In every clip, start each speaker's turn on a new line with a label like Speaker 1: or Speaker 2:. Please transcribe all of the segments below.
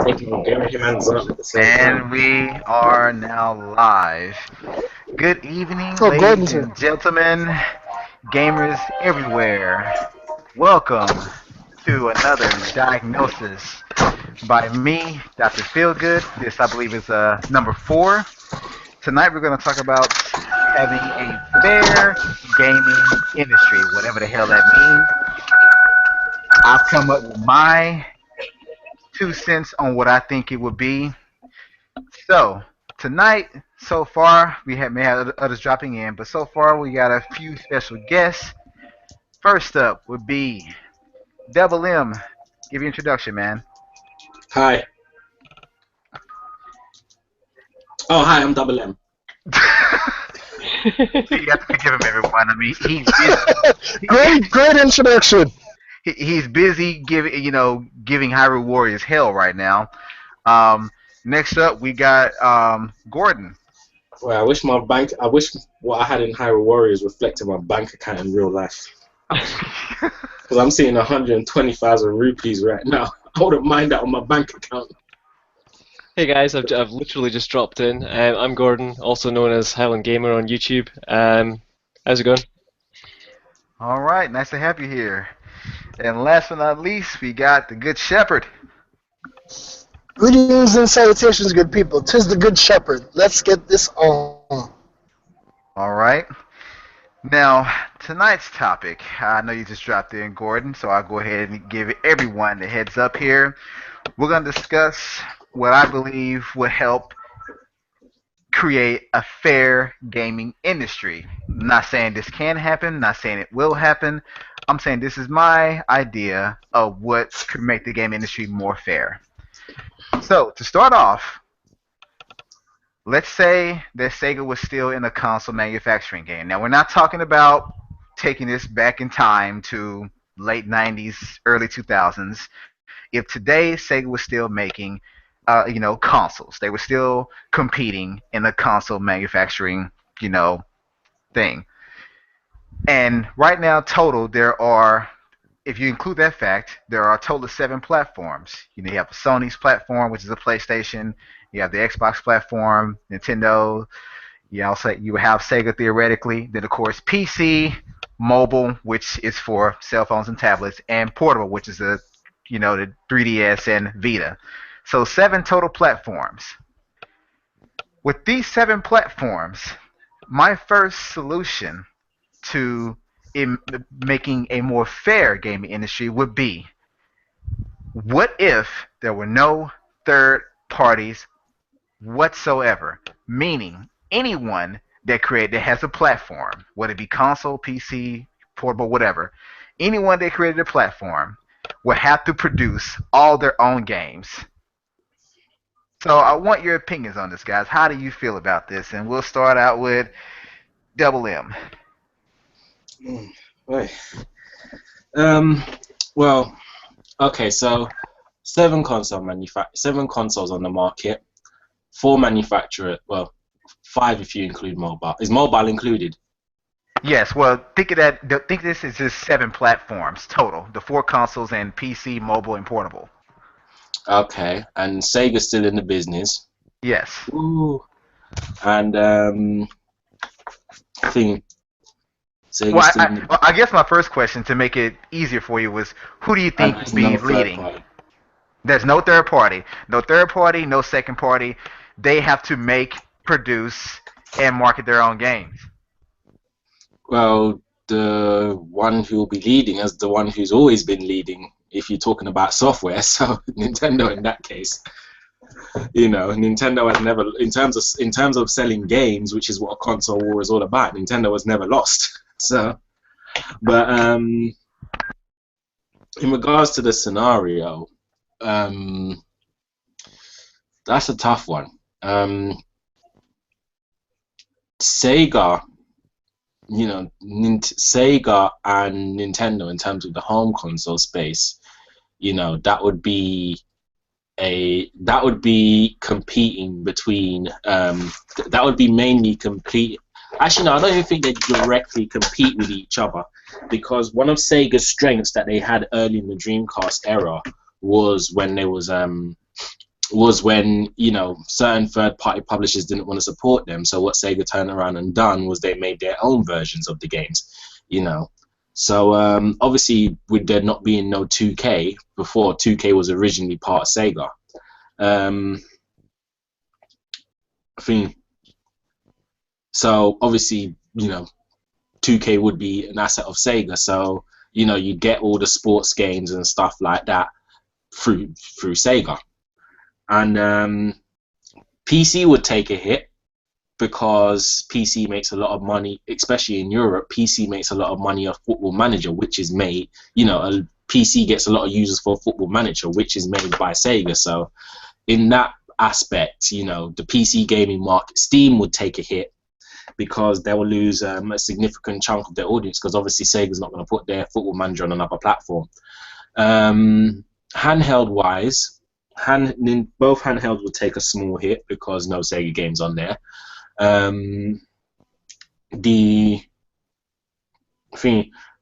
Speaker 1: Taking Gary Humans on at the same time.
Speaker 2: And we are now live. Good evening,
Speaker 3: Oh,
Speaker 2: ladies
Speaker 3: Gordon's here.
Speaker 2: and gentlemen, gamers everywhere. Welcome to another diagnosis by me, Dr. Feelgood. This, I believe, is number 4. Tonight, we're going to talk about having a fair gaming industry, whatever the hell that means. I've come up with my 2 cents on what I think it would be. So tonight, so far, may have others dropping in, but so far we got a few special guests. First up would be Double M. Give your introduction, man.
Speaker 1: Hi. Oh, hi, I'm Double M.
Speaker 2: You have to forgive him, everyone. I mean, he's busy.
Speaker 3: Great introduction.
Speaker 2: He's busy giving Hyrule Warriors hell right now. Next up, we got Gordon.
Speaker 1: Well, I wish what I had in Hyrule Warriors reflected my bank account in real life. Because I'm seeing 120,000 rupees right now. I wouldn't mind that on my bank account.
Speaker 4: Hey guys, I've literally just dropped in. I'm Gordon, also known as Highland Gamer on YouTube. How's it going?
Speaker 2: All right, nice to have you here. And last but not least, we got the Good Shepherd.
Speaker 3: Greetings and salutations, good people. 'Tis the Good Shepherd. Let's get this on.
Speaker 2: All right. Now, tonight's topic, I know you just dropped in, Gordon, so I'll go ahead and give everyone the heads up here. We're going to discuss what I believe would help create a fair gaming industry. I'm not saying this can happen, not saying it will happen. I'm saying this is my idea of what could make the game industry more fair. So, to start off, let's say that Sega was still in the console manufacturing game. Now, we're not talking about taking this back in time to late 90s, early 2000s. If today Sega was still making, consoles, they were still competing in the console manufacturing, thing. And right now, total, there are, if you include that fact, there are a total of 7 platforms. You have Sony's platform, which is a PlayStation. You have the Xbox platform, Nintendo. You have Sega theoretically. Then of course PC, mobile, which is for cell phones and tablets, and portable, which is the 3DS and Vita. So 7 total platforms. With these 7 platforms, my first solution to making a more fair gaming industry would be, what if there were no third parties whatsoever? Meaning, anyone that has a platform, whether it be console, PC, portable, whatever, anyone that created a platform would have to produce all their own games. So I want your opinions on this, guys. How do you feel about this? And we'll start out with Double M.
Speaker 1: Right. Well, okay, so 7 consoles on the market, 4 manufacturers, well, 5 if you include mobile. Is mobile included?
Speaker 2: Yes, well, think this is just 7 platforms total. The 4 consoles and PC, mobile, and portable.
Speaker 1: Okay, and Sega's still in the business.
Speaker 2: Yes.
Speaker 1: Ooh. And thing.
Speaker 2: Well, I guess my first question to make it easier for you was, who do you think would be leading? There's no third party. No third party, no second party. They have to make, produce, and market their own games.
Speaker 1: Well, the one who will be leading is the one who's always been leading, if you're talking about software. So Nintendo in that case. Nintendo has never, in terms of selling games, which is what a console war is all about, Nintendo has never lost. So, but in regards to the scenario, that's a tough one. Sega, Sega and Nintendo in terms of the home console space, that would be competing between that would be mainly complete. Actually, no, I don't even think they directly compete with each other, because one of Sega's strengths that they had early in the Dreamcast era was when there was was when, you know, certain third-party publishers didn't want to support them. So what Sega turned around and done was they made their own versions of the games, you know. So obviously, with there not being no 2K before, 2K was originally part of Sega. I think so. Obviously, you know, 2K would be an asset of Sega. So you know, you get all the sports games and stuff like that through Sega. And PC would take a hit because PC makes a lot of money, especially in Europe. PC makes a lot of money off Football Manager, which is made, you know, a PC gets a lot of users for Football Manager, which is made by Sega. So in that aspect, you know, the PC gaming market, Steam would take a hit because they will lose a significant chunk of their audience because obviously Sega's not going to put their Football Manager on another platform. Handheld-wise, both handhelds will take a small hit because no Sega games on there. The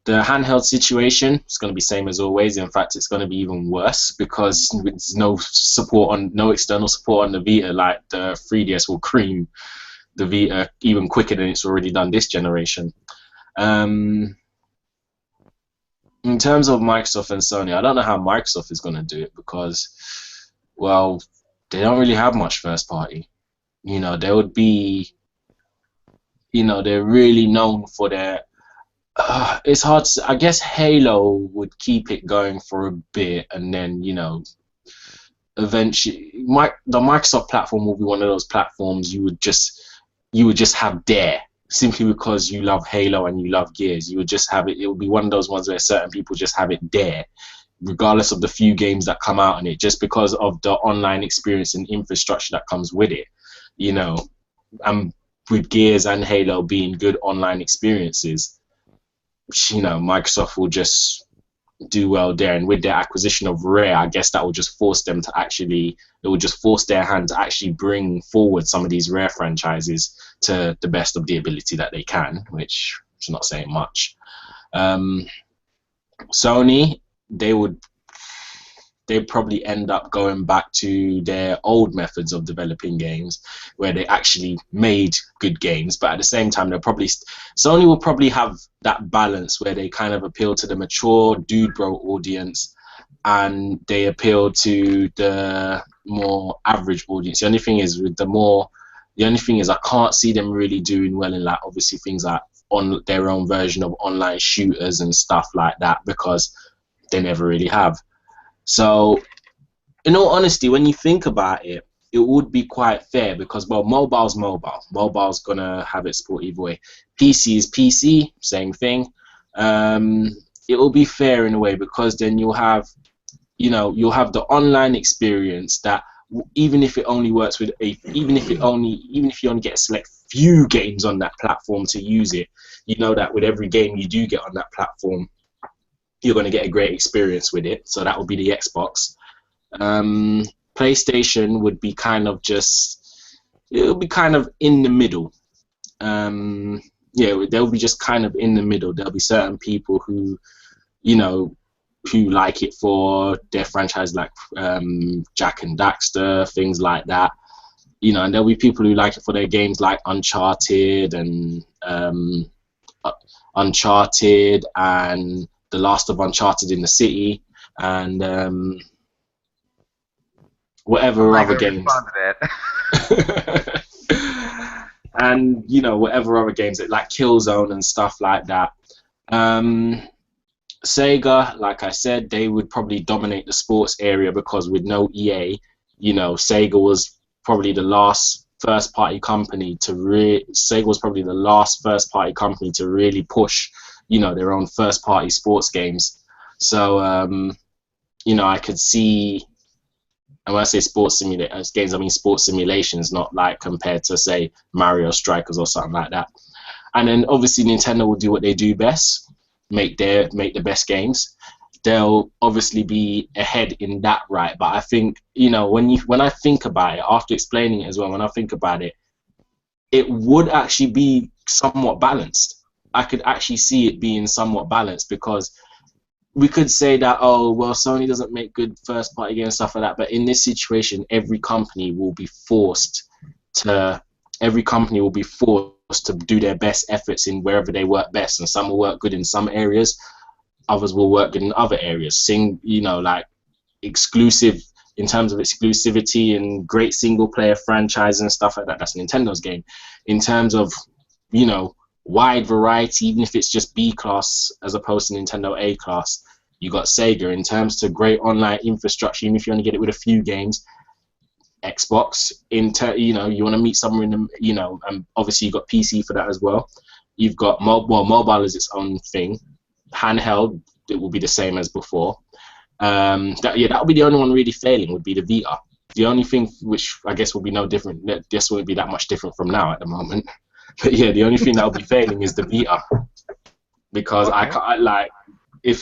Speaker 1: handheld situation is going to be same as always. In fact, it's going to be even worse because there's no external support on the Vita. Like the 3DS will cream the Vita even quicker than it's already done this generation. In terms of Microsoft and Sony, I don't know how Microsoft is going to do it because, well, they don't really have much first party. You know, they would be, you know, they're really known for their, it's hard to say. I guess Halo would keep it going for a bit and then, you know, eventually, the Microsoft platform will be one of those platforms you would just have there simply because you love Halo and you love Gears. You would just have it. It would be one of those ones where certain people just have it there, regardless of the few games that come out on it, just because of the online experience and infrastructure that comes with it. You know, and with Gears and Halo being good online experiences, you know, Microsoft will just do well there. And with their acquisition of Rare, I guess that will just force them to actually, it will just force their hand to actually bring forward some of these Rare franchises to the best of the ability that they can, which is not saying much. Sony, they'd probably end up going back to their old methods of developing games where they actually made good games, but at the same time Sony will probably have that balance where they kind of appeal to the mature dude bro audience and they appeal to the more average audience. The only thing is I can't see them really doing well in, like, obviously things like on their own version of online shooters and stuff like that because they never really have. So, in all honesty, when you think about it, it would be quite fair because, well, mobile's mobile. Mobile's gonna have its support either way. PC is PC, same thing. It will be fair in a way because then you'll have the online experience that even if it only works with even if you only get a select few games on that platform to use it, you know that with every game you do get on that platform, you're going to get a great experience with it. So that would be the Xbox. PlayStation would be kind of it'll be kind of in the middle. They'll be just kind of in the middle. There'll be certain people who, you know, who like it for their franchise, like Jak and Daxter, things like that. You know, and there'll be people who like it for their games like Uncharted and The Last of Uncharted in the City, and whatever other games. And, you know, whatever other games like Killzone and stuff like that. Sega, like I said, they would probably dominate the sports area because with no EA, you know, Sega was probably the last first-party company to really push, you know, their own first-party sports games. So, you know, I could see, and when I say sports games, I mean sports simulations, not like compared to, say, Mario Strikers or something like that. And then obviously Nintendo will do what they do best, make the best games. They'll obviously be ahead in that, right? But I think, you know, when I think about it, after explaining it as well, when I think about it, it would actually be somewhat balanced. I could actually see it being somewhat balanced because we could say that, oh, well, Sony doesn't make good first-party games and stuff like that, but in this situation, every company will be forced to do their best efforts in wherever they work best, and some will work good in some areas, others will work good in other areas. Like exclusive, in terms of exclusivity and great single-player franchise and stuff like that, that's Nintendo's game. In terms of, wide variety, even if it's just B class as opposed to Nintendo A class, you got Sega. In terms to great online infrastructure, even if you only get it with a few games, Xbox. You want to meet somewhere in the, and obviously you got PC for that as well. You've got mobile is its own thing. Handheld, it will be the same as before. That would be the only one really failing, would be the Vita. The only thing which I guess will be no different, this won't be that much different from now at the moment. But yeah, the only thing that will be failing is the Vita, because okay. If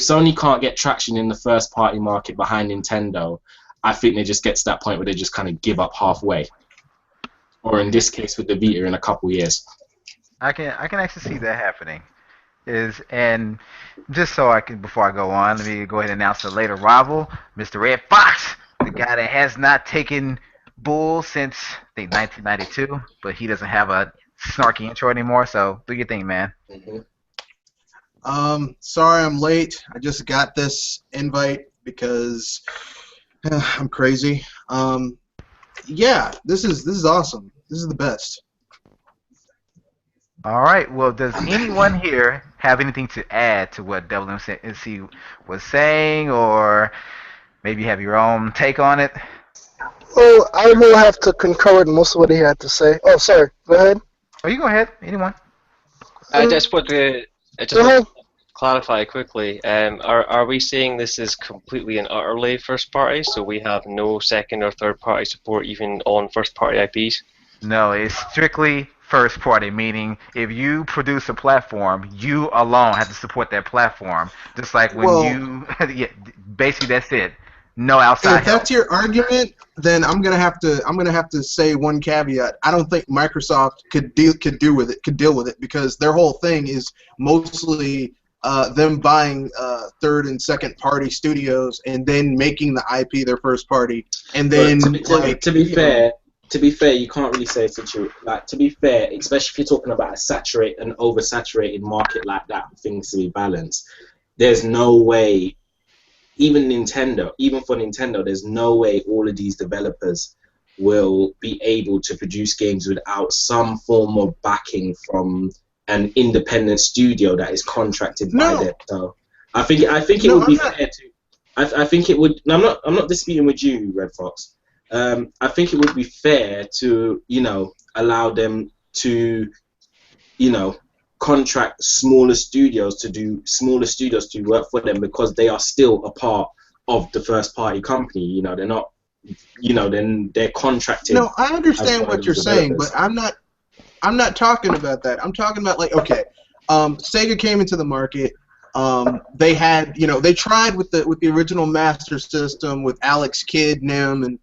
Speaker 1: Sony can't get traction in the first party market behind Nintendo, I think they just get to that point where they just kind of give up halfway, or in this case with the Vita in a couple years.
Speaker 2: I can actually see that happening. And just so I can, before I go on, let me go ahead and announce the later rival, Mr. Red Fox, the guy that has not taken Bull since I think 1992, but he doesn't have a snarky intro anymore. So do your thing, man.
Speaker 5: Sorry I'm late. I just got this invite because I'm crazy. Yeah, this is awesome. This is the best.
Speaker 2: All right. Well, does anyone here have anything to add to what WMC was saying, or maybe have your own take on it?
Speaker 3: Oh, I will have to concur with most of what he had to say. Oh, sorry. Go ahead.
Speaker 2: Oh, you go ahead. Anyone?
Speaker 4: I just want to clarify quickly. Are we saying this is completely and utterly first party, so we have no second or third party support even on first party IPs?
Speaker 2: No, it's strictly first party, meaning if you produce a platform, you alone have to support that platform. Just like when yeah, basically that's it. No outside
Speaker 5: If that's your argument, then I'm gonna have to say one caveat. I don't think Microsoft could deal with it because their whole thing is mostly them buying third and second party studios and then making the IP their first party. And then
Speaker 1: to be fair, you can't really say to be fair, especially if you're talking about an oversaturated market like that, for things to be balanced. There's no way. Even for Nintendo, there's no way all of these developers will be able to produce games without some form of backing from an independent studio that is contracted by them. So I think it would be fair to. I think it would. I'm not disputing with you, Red Fox. I think it would be fair to allow them to contract smaller studios to work for them, because they are still a part of the first party company. They're not, then they're contracted.
Speaker 5: No, I understand what you're saying, but I'm not talking about that. I'm talking about Sega came into the market. They had, they tried with the original Master System with Alex Kidd, Nim, and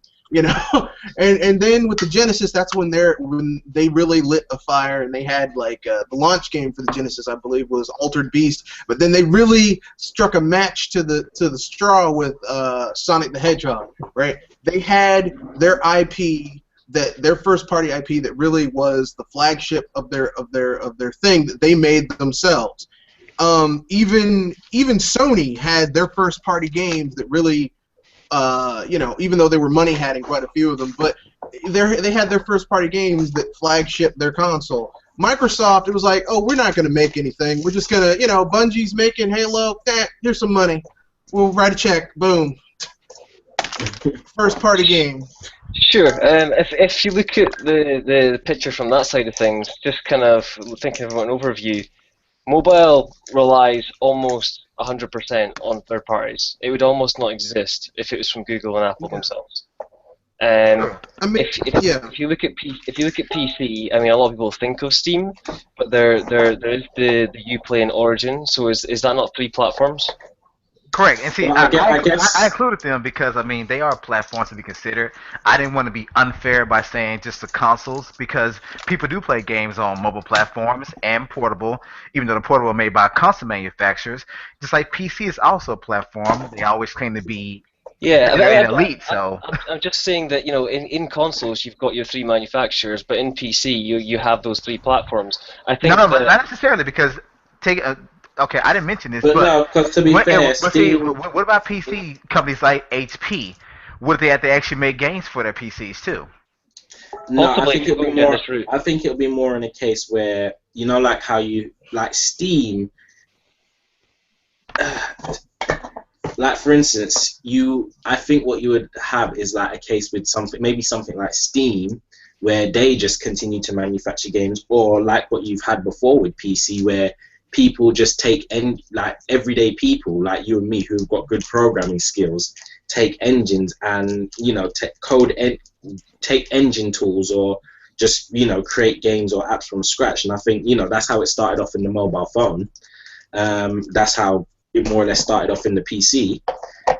Speaker 5: and then with the Genesis, that's when they really lit a fire, and they had the launch game for the Genesis, I believe, was Altered Beast. But then they really struck a match to the straw with Sonic the Hedgehog, right? They had their IP, their first party IP that really was the flagship of their thing that they made themselves. Even Sony had their first party games that really. Even though they were money hatting quite a few of them, but they had their first party games that flagship their console. Microsoft, it was like, oh, we're not going to make anything. We're just going to, Bungie's making Halo. Here's some money. We'll write a check. Boom. First party game.
Speaker 4: Sure. If you look at the picture from that side of things, just kind of thinking of an overview, mobile relies almost 100% on third parties. It would almost not exist if it was from Google and Apple themselves. If you look at PC, I mean, a lot of people think of Steam, but there is the Uplay and Origin. So is that not 3 platforms?
Speaker 2: Correct. And see,
Speaker 1: Well, I guess.
Speaker 2: I included them because I mean they are platforms to be considered. I didn't want to be unfair by saying just the consoles because people do play games on mobile platforms and portable, even though the portable are made by console manufacturers. Just like PC is also a platform, they always claim to be
Speaker 4: Yeah,
Speaker 2: an elite. So
Speaker 4: I'm just saying that in consoles you've got your three manufacturers, but in PC you have those three platforms. I think
Speaker 2: no,
Speaker 4: that,
Speaker 2: not necessarily because take okay, I didn't mention this,
Speaker 1: But
Speaker 2: but
Speaker 1: no, because to be fair,
Speaker 2: but see,
Speaker 1: Steam.
Speaker 2: what about PC companies like HP? What if they have to actually make games for their PCs too?
Speaker 1: No, I
Speaker 4: Possibly
Speaker 1: think it'll be
Speaker 4: going down
Speaker 1: more.
Speaker 4: this route.
Speaker 1: I think it'll be more in a case where like how you like Steam. Like for instance, I think what you would have is like a case with maybe something like Steam, where they just continue to manufacture games, or like what you've had before with PC, where people just take like everyday people like you and me who've got good programming skills, take engines and take engine tools, or just create games or apps from scratch. And I think that's how it started off in the mobile phone. That's how it more or less started off in the PC.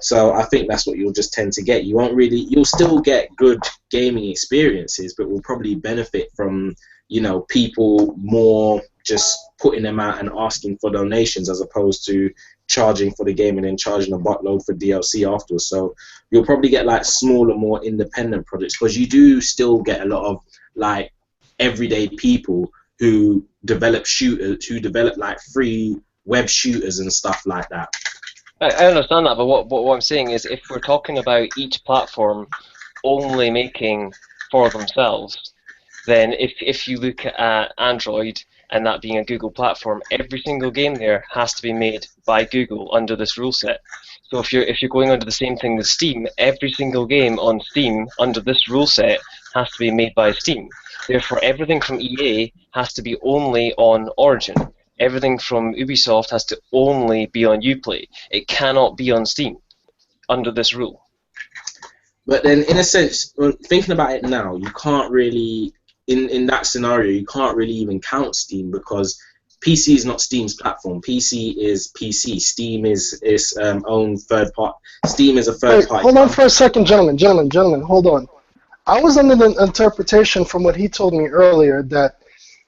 Speaker 1: So I think that's what you'll just tend to get. You'll still get good gaming experiences, but will probably benefit from people more just putting them out and asking for donations as opposed to charging for the game and then charging a buttload for DLC afterwards. So you'll probably get like smaller, more independent projects, because you do still get a lot of like everyday people who develop shooters, who develop like free web shooters and stuff like that.
Speaker 4: I understand that, but what I'm saying is, if we're talking about each platform only making for themselves, then if you look at Android and that being a Google platform, every single game there has to be made by Google under this rule set. So if you're going under the same thing with Steam, every single game on Steam under this rule set has to be made by Steam. Therefore, everything from EA has to be only on Origin. Everything from Ubisoft has to only be on Uplay. It cannot be on Steam under this rule.
Speaker 1: But then, in a sense, thinking about it now, you can't really, in that scenario, you can't really even count Steam, because PC is not Steam's platform. PC is PC. Steam is its own third part. Steam is a third party.
Speaker 3: Hold on for a second, gentlemen, hold on. I was under the interpretation from what he told me earlier that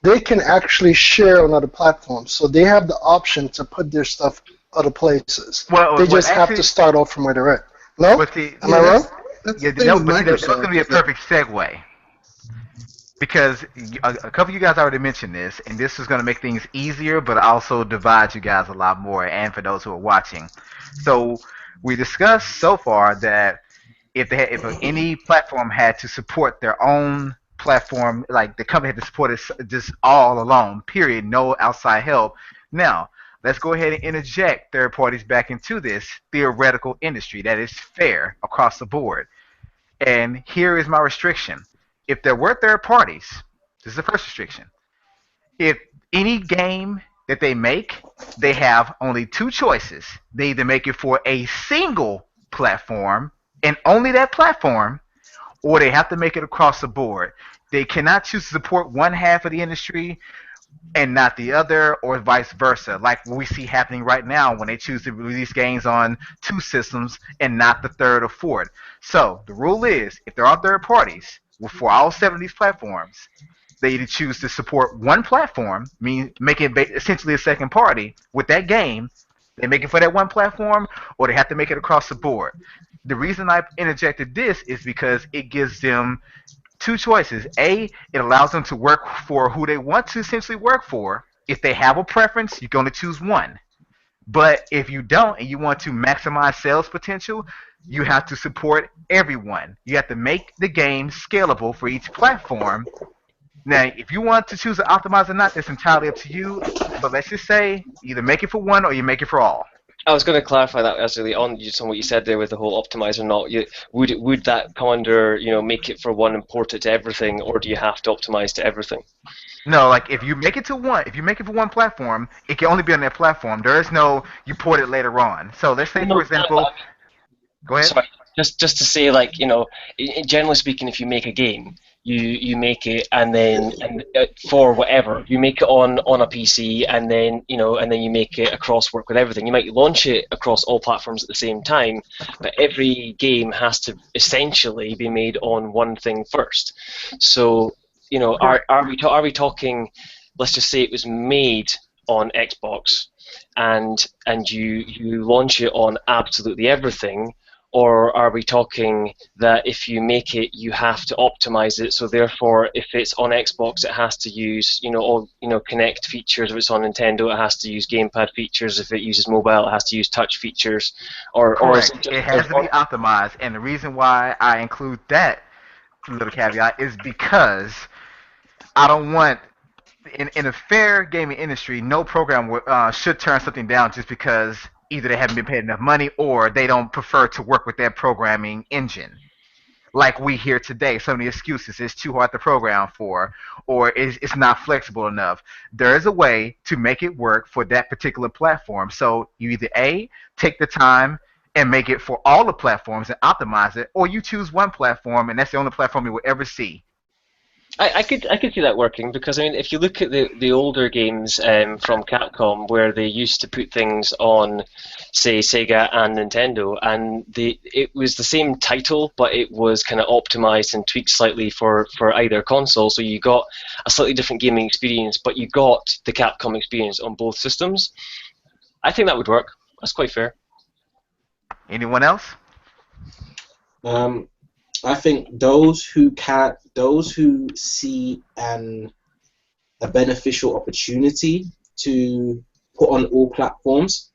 Speaker 3: they can actually share on other platforms, so they have the option to put their stuff other places. They just have to start off from where they're at. No? Am I wrong?
Speaker 2: That's going to be a perfect segue. Because a couple of you guys already mentioned this, and this is going to make things easier, but also divide you guys a lot more, and for those who are watching. So we discussed so far that if any platform had to support their own platform, like the company had to support it just all alone, period, no outside help. Now, let's go ahead and interject third parties back into this theoretical industry that is fair across the board. And here is my restriction. If there were third parties, this is the first restriction. If any game that they make, they have only two choices. They either make it for a single platform and only that platform, or they have to make it across the board. They cannot choose to support one half of the industry and not the other, or vice versa, like what we see happening right now when they choose to release games on two systems and not the third or fourth. So the rule is, if there are third parties, for all 7 of these platforms, they either choose to support one platform, meaning make it essentially a second party with that game, they make it for that one platform, or they have to make it across the board. The reason I interjected this is because it gives them two choices. A, it allows them to work for who they want to essentially work for. If they have a preference, you're going to choose one. But if you don't and you want to maximize sales potential, you have to support everyone. You have to make the game scalable for each platform. Now, if you want to choose to optimize or not, that's entirely up to you. But let's just say either make it for one or you make it for all.
Speaker 4: I was going to clarify that actually on what you said there with the whole optimize or not. Would that come under make it for one and port it to everything, or do you have to optimize to everything?
Speaker 2: No, like if you make it for one platform, it can only be on that platform. There is no you port it later on. So let's say, for example, go ahead.
Speaker 4: Sorry. just to say, like, generally speaking, if you make a game, you make it for whatever you make it on a PC, and then you make it across work with everything. You might launch it across all platforms at the same time, but every game has to essentially be made on one thing first. So are we talking? Let's just say it was made on Xbox, and you launch it on absolutely everything. Or are we talking that if you make it, you have to optimize it? So therefore, if it's on Xbox, it has to use all Kinect features. If it's on Nintendo, it has to use gamepad features. If it uses mobile, it has to use touch features. Or is
Speaker 2: Correct. It has to be optimized, and the reason why I include that little caveat is because I don't want, in a fair gaming industry, no program should turn something down just because either they haven't been paid enough money or they don't prefer to work with their programming engine. Like we hear today, some of the excuses, it's too hard to program for, or it's not flexible enough. There is a way to make it work for that particular platform. So you either A, take the time and make it for all the platforms and optimize it, or you choose one platform and that's the only platform you will ever see.
Speaker 4: I could see that working, because if you look at the older games from Capcom, where they used to put things on, say, Sega and Nintendo, and it was the same title, but it was kind of optimized and tweaked slightly for either console, so you got a slightly different gaming experience, but you got the Capcom experience on both systems. I think that would work. That's quite fair.
Speaker 2: Anyone else?
Speaker 1: I think those who see a beneficial opportunity to put on all platforms.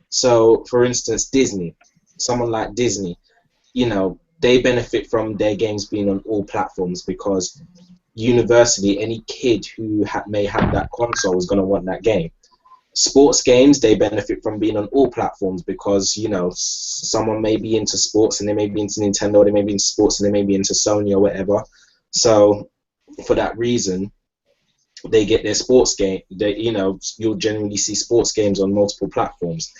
Speaker 1: So, for instance, Disney, someone like Disney, they benefit from their games being on all platforms because universally, any kid who may have that console is going to want that game. Sports games, they benefit from being on all platforms because, someone may be into sports and they may be into Nintendo, they may be into sports and they may be into Sony or whatever. So, for that reason, they get their sports game. You'll generally see sports games on multiple platforms.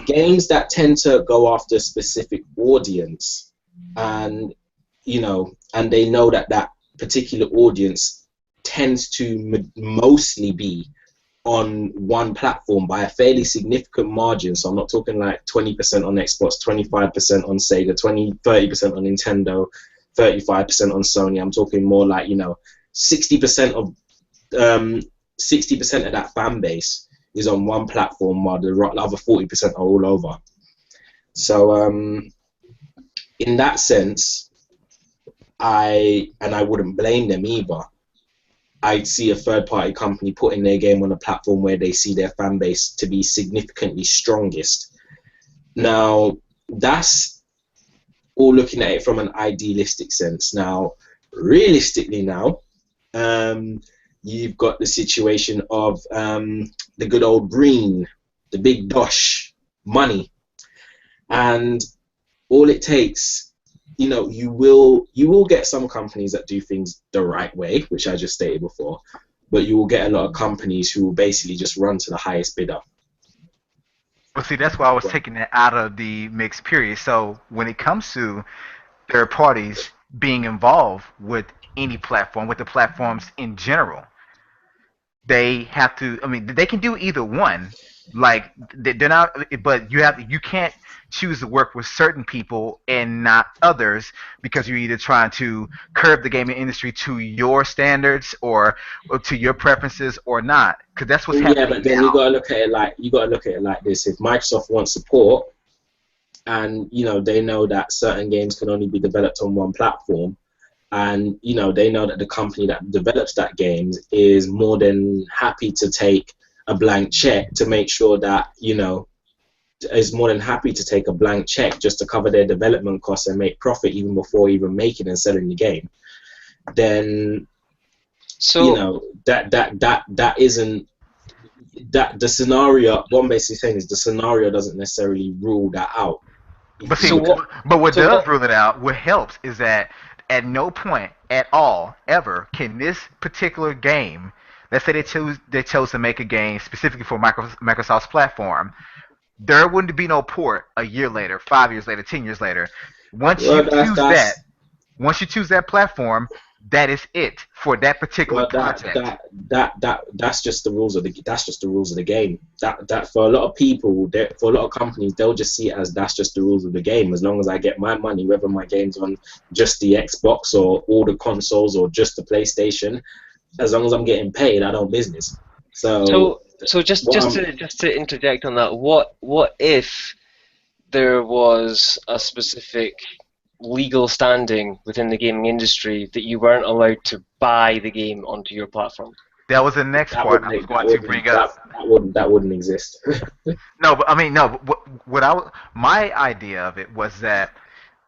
Speaker 1: Games that tend to go after a specific audience, and they know that particular audience tends to mostly be on one platform by a fairly significant margin. So I'm not talking like 20% on Xbox, 25% on Sega, 30% on Nintendo, 35% on Sony. I'm talking more like 60% of 60% of that fan base is on one platform, while the other 40% are all over. So in that sense, I wouldn't blame them either. I'd see a third-party company putting their game on a platform where they see their fan base to be significantly strongest. Now, that's all looking at it from an idealistic sense. Now, realistically now, you've got the situation of the good old green, the big dosh, money. And all it takes, you will get some companies that do things the right way, which I just stated before, but you will get a lot of companies who will basically just run to the highest bidder.
Speaker 2: Well, see, that's why I was taking it out of the mix period. So when it comes to third parties being involved with any platform, with the platforms in general, they have to, they can do either one. Like, they're not, but you can't choose to work with certain people and not others, because you're either trying to curb the gaming industry to your standards or to your preferences or not, because that's what's happening.
Speaker 1: Yeah, but then you gotta look at it like this. If Microsoft wants support, and they know that certain games can only be developed on one platform, and they know that the company that develops that game is more than happy to take a blank check to make sure that is more than happy to take a blank check just to cover their development costs and make profit even before even making and selling the game, then that isn't that the scenario. What I'm basically saying is the scenario doesn't necessarily rule that out.
Speaker 2: But see, what does rule it out, what helps, is that at no point at all ever can this particular game, let's say they chose to make a game specifically for Microsoft's platform, there wouldn't be no port a year later, 5 years later, 10 years later. Once
Speaker 1: Well,
Speaker 2: you choose that, once you choose that platform, that is it for that particular
Speaker 1: well,
Speaker 2: project.
Speaker 1: that's just the rules of the game. That for a lot of people, for a lot of companies, they'll just see it as that's just the rules of the game. As long as I get my money, whether my game's on just the Xbox or all the consoles or just the PlayStation, as long as I'm getting paid, I don't business. So
Speaker 4: just to interject on that, what if there was a specific legal standing within the gaming industry that you weren't allowed to buy the game onto your platform?
Speaker 2: That was the next part I was going to bring up.
Speaker 1: That wouldn't exist.
Speaker 2: No, but I mean, no. But my idea of it was that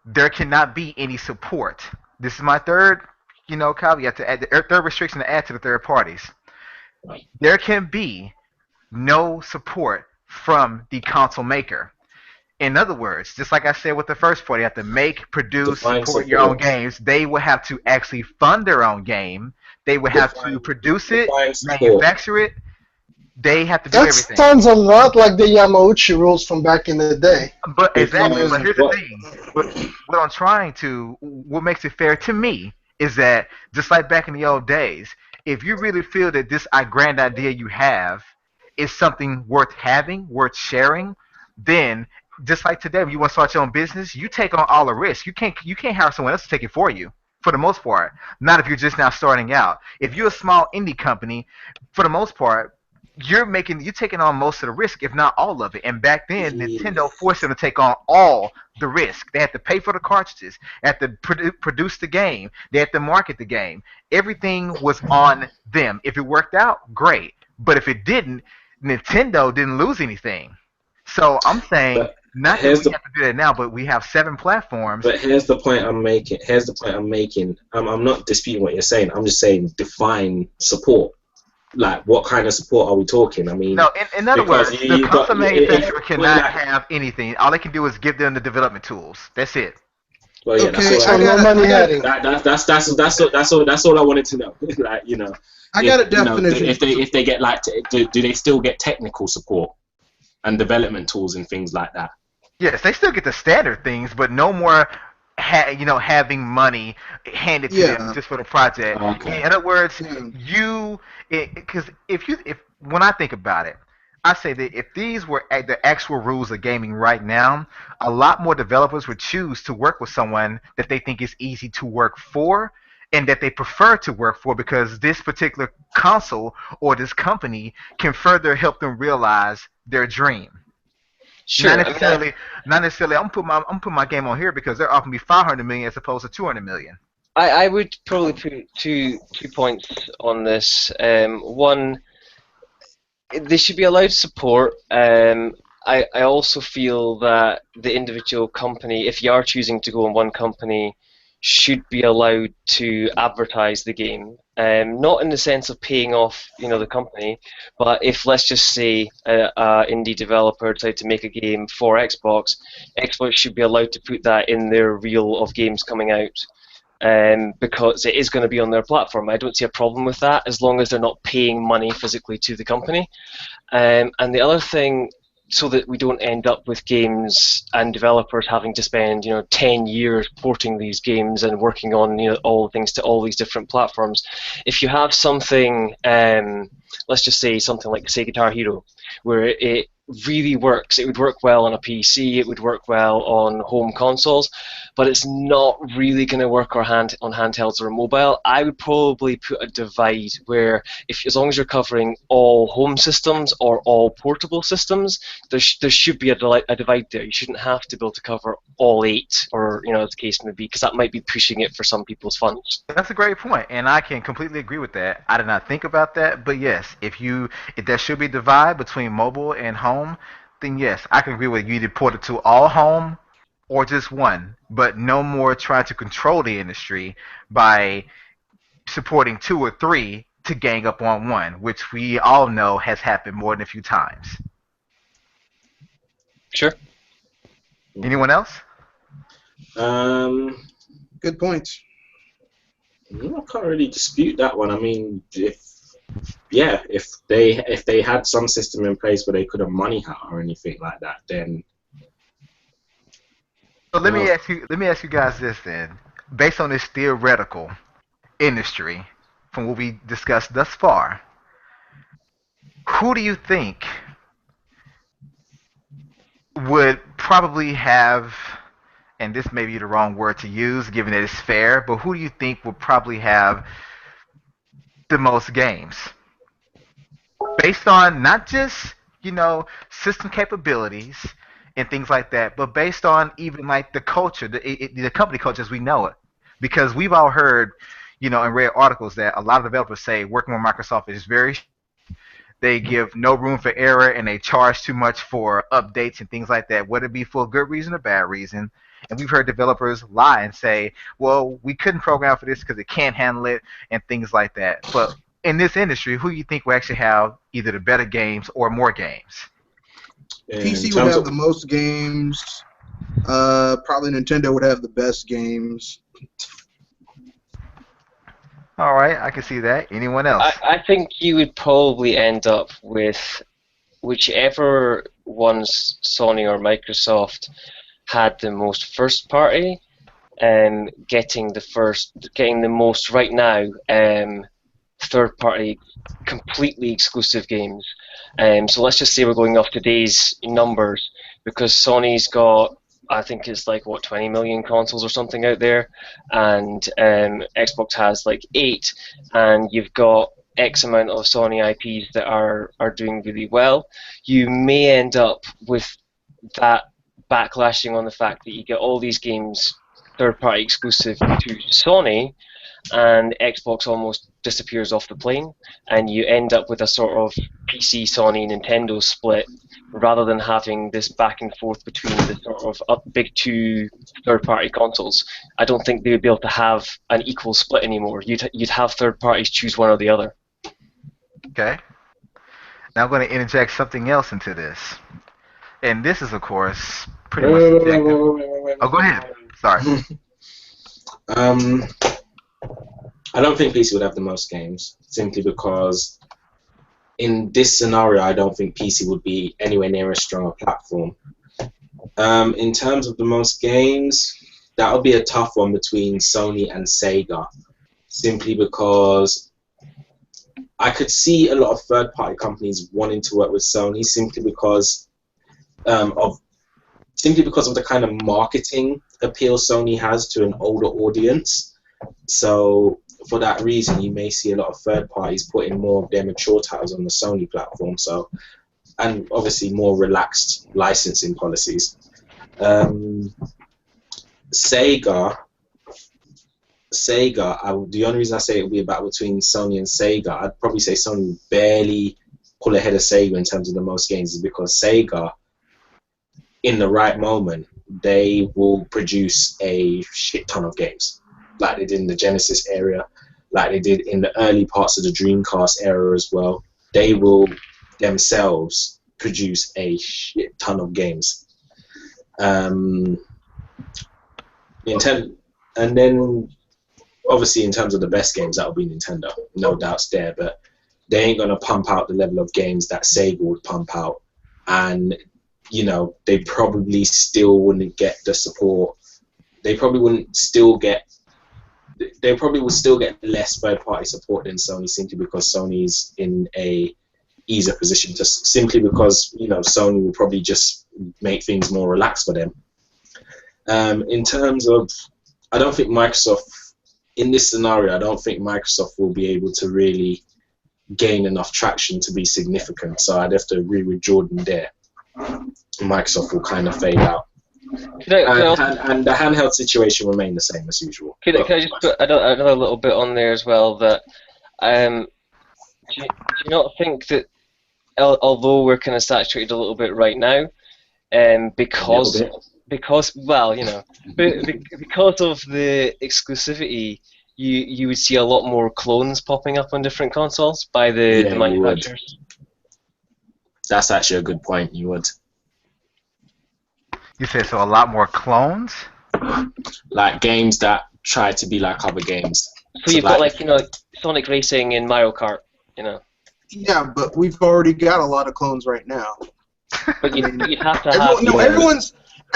Speaker 2: there cannot be any support. This is my third, caveat to add, the third restriction to add to the third parties. There can be no support from the console maker. In other words, just like I said with the first part, you have to make, produce, support your own games. They will have to actually fund their own game. They will have to produce it, manufacture it. They have to do everything.
Speaker 3: That sounds a lot like the Yamauchi rules from back in the day.
Speaker 2: But exactly. But here's the thing. What makes it fair to me is that just like back in the old days, if you really feel that this grand idea you have is something worth having, worth sharing, then just like today, when you want to start your own business, you take on all the risk. You can't hire someone else to take it for you, for the most part. Not if you're just now starting out. If you're a small indie company, for the most part, you're taking on most of the risk, if not all of it. And back then, Nintendo forced them to take on all the risk. They had to pay for the cartridges. They had to produce the game. They had to market the game. Everything was on them. If it worked out, great. But if it didn't, Nintendo didn't lose anything. So I'm saying, not that we have to do that now, but we have 7 platforms.
Speaker 1: But here's the point I'm making. I'm not disputing what you're saying. I'm just saying define support. Like, what kind of support are we talking? I mean,
Speaker 2: no. In other words, the console manufacturer cannot have anything. All they can do is give them the development tools. That's it.
Speaker 1: Well, yeah,
Speaker 5: okay, that's all I wanted to know. Like,
Speaker 1: I got a definition. If they get do they still get technical support and development tools and things like that?
Speaker 2: Yes, they still get the standard things, but no more, having money handed to them just for the project. Okay. In other words, because when I think about it, I say that if these were the actual rules of gaming right now, a lot more developers would choose to work with someone that they think is easy to work for and that they prefer to work for, because this particular console or this company can further help them realize their dream. Sure. Not necessarily. I'm putting my game on here because they're offering me $500 million as opposed to $200 million.
Speaker 4: I would probably put two points on this. One, they should be allowed support. I also feel that the individual company, if you are choosing to go in one company, should be allowed to advertise the game. Not in the sense of paying off, the company, but if, let's just say, an indie developer decided to make a game for Xbox should be allowed to put that in their reel of games coming out, because it is going to be on their platform. I don't see a problem with that as long as they're not paying money physically to the company. And the other thing, so that we don't end up with games and developers having to spend 10 years porting these games and working on all the things to all these different platforms. If you have something, let's just say something like Say Guitar Hero, where it really works, it would work well on a PC, it would work well on home consoles, but it's not really going to work on handhelds or mobile. I would probably put a divide where, as long as you're covering all home systems or all portable systems, there should be a divide there. You shouldn't have to be able to cover all 8, or as the case may be, because that might be pushing it for some people's funds.
Speaker 2: That's a great point, and I can completely agree with that. I did not think about that, but yes, if there should be a divide between mobile and home, then yes, I can agree with you. Either port it to all home or just one, but no more trying to control the industry by supporting 2 or 3 to gang up on one, which we all know has happened more than a few times.
Speaker 4: Sure.
Speaker 2: Anyone else?
Speaker 5: Good points.
Speaker 1: I can't really dispute that one. I mean, if yeah, if they had some system in place where they couldn't money hunt or anything like that, then
Speaker 2: So let me
Speaker 1: well,
Speaker 2: ask you guys this then. Based on this theoretical industry, from what we discussed thus far, who do you think would probably have, and this may be the wrong word to use given that it's fair, but who do you think would probably have the most games? Based on not just, system capabilities and things like that, but based on even like the culture, the company culture as we know it. Because we've all heard, and read articles that a lot of developers say working with Microsoft is very, they give no room for error and they charge too much for updates and things like that, whether it be for a good reason or bad reason. And we've heard developers lie and say, well, we couldn't program for this because it can't handle it and things like that. But in this industry, who do you think will actually have either the better games or more games?
Speaker 5: PC would have the most games. Probably Nintendo would have the best games.
Speaker 2: All right, I can see that. Anyone else?
Speaker 4: I think you would probably end up with whichever ones Sony or Microsoft had the most first party, getting the most right now third party completely exclusive games. So let's just say we're going off today's numbers, because Sony's got, I think it's like 20 million consoles or something out there, and Xbox has like 8, and you've got X amount of Sony IPs that are doing really well. You may end up with that backlashing on the fact that you get all these games third-party exclusive to Sony, and Xbox almost disappears off the plane, and you end up with a sort of PC, Sony, Nintendo split, rather than having this back and forth between the sort of big two third-party consoles. I don't think they would be able to have an equal split anymore. You'd have third parties choose one or the other.
Speaker 2: Okay. Now I'm going to interject something else into this. And this is, of course, pretty much subjective. Oh, go ahead. Sorry.
Speaker 1: I don't think PC would have the most games, simply because in this scenario, I don't think PC would be anywhere near as strong a platform. In terms of the most games, that would be a tough one between Sony and Sega, simply because I could see a lot of third-party companies wanting to work with Sony simply because of the kind of marketing appeal Sony has to an older audience. So for that reason, you may see a lot of third parties putting more of their mature titles on the Sony platform. So, and obviously more relaxed licensing policies. Sega. The only reason I say it would be about between Sony and Sega, I'd probably say Sony would barely pull ahead of Sega in terms of the most games, is because Sega, in the right moment, they will produce a shit ton of games, like they did in the Genesis era, like they did in the early parts of the Dreamcast era as well. They will themselves produce a shit ton of games. And then obviously in terms of the best games, that will be Nintendo, no doubts there, but they ain't gonna pump out the level of games that Sega would pump out, and they probably still wouldn't get the support. They probably would still get less third-party support than Sony, simply because Sony's in a easier position, just simply because Sony will probably just make things more relaxed for them. In terms of, I don't think Microsoft, in this scenario, I don't think Microsoft will be able to really gain enough traction to be significant. So I'd have to agree with Jordan there. Microsoft will kind of fade out. And the handheld situation remain the same as usual.
Speaker 4: Can I just put another little bit on there as well, that do you not think that although we're kind of saturated a little bit right now, because of the exclusivity, you would see a lot more clones popping up on different consoles by the manufacturers?
Speaker 1: That's actually a good point. You would.
Speaker 2: You say so? A lot more clones?
Speaker 1: Like games that try to be like other games.
Speaker 4: So you've got Sonic Racing and Mario Kart. you know.
Speaker 5: Yeah, but we've already got a lot of clones right now.
Speaker 4: But you'd have to have.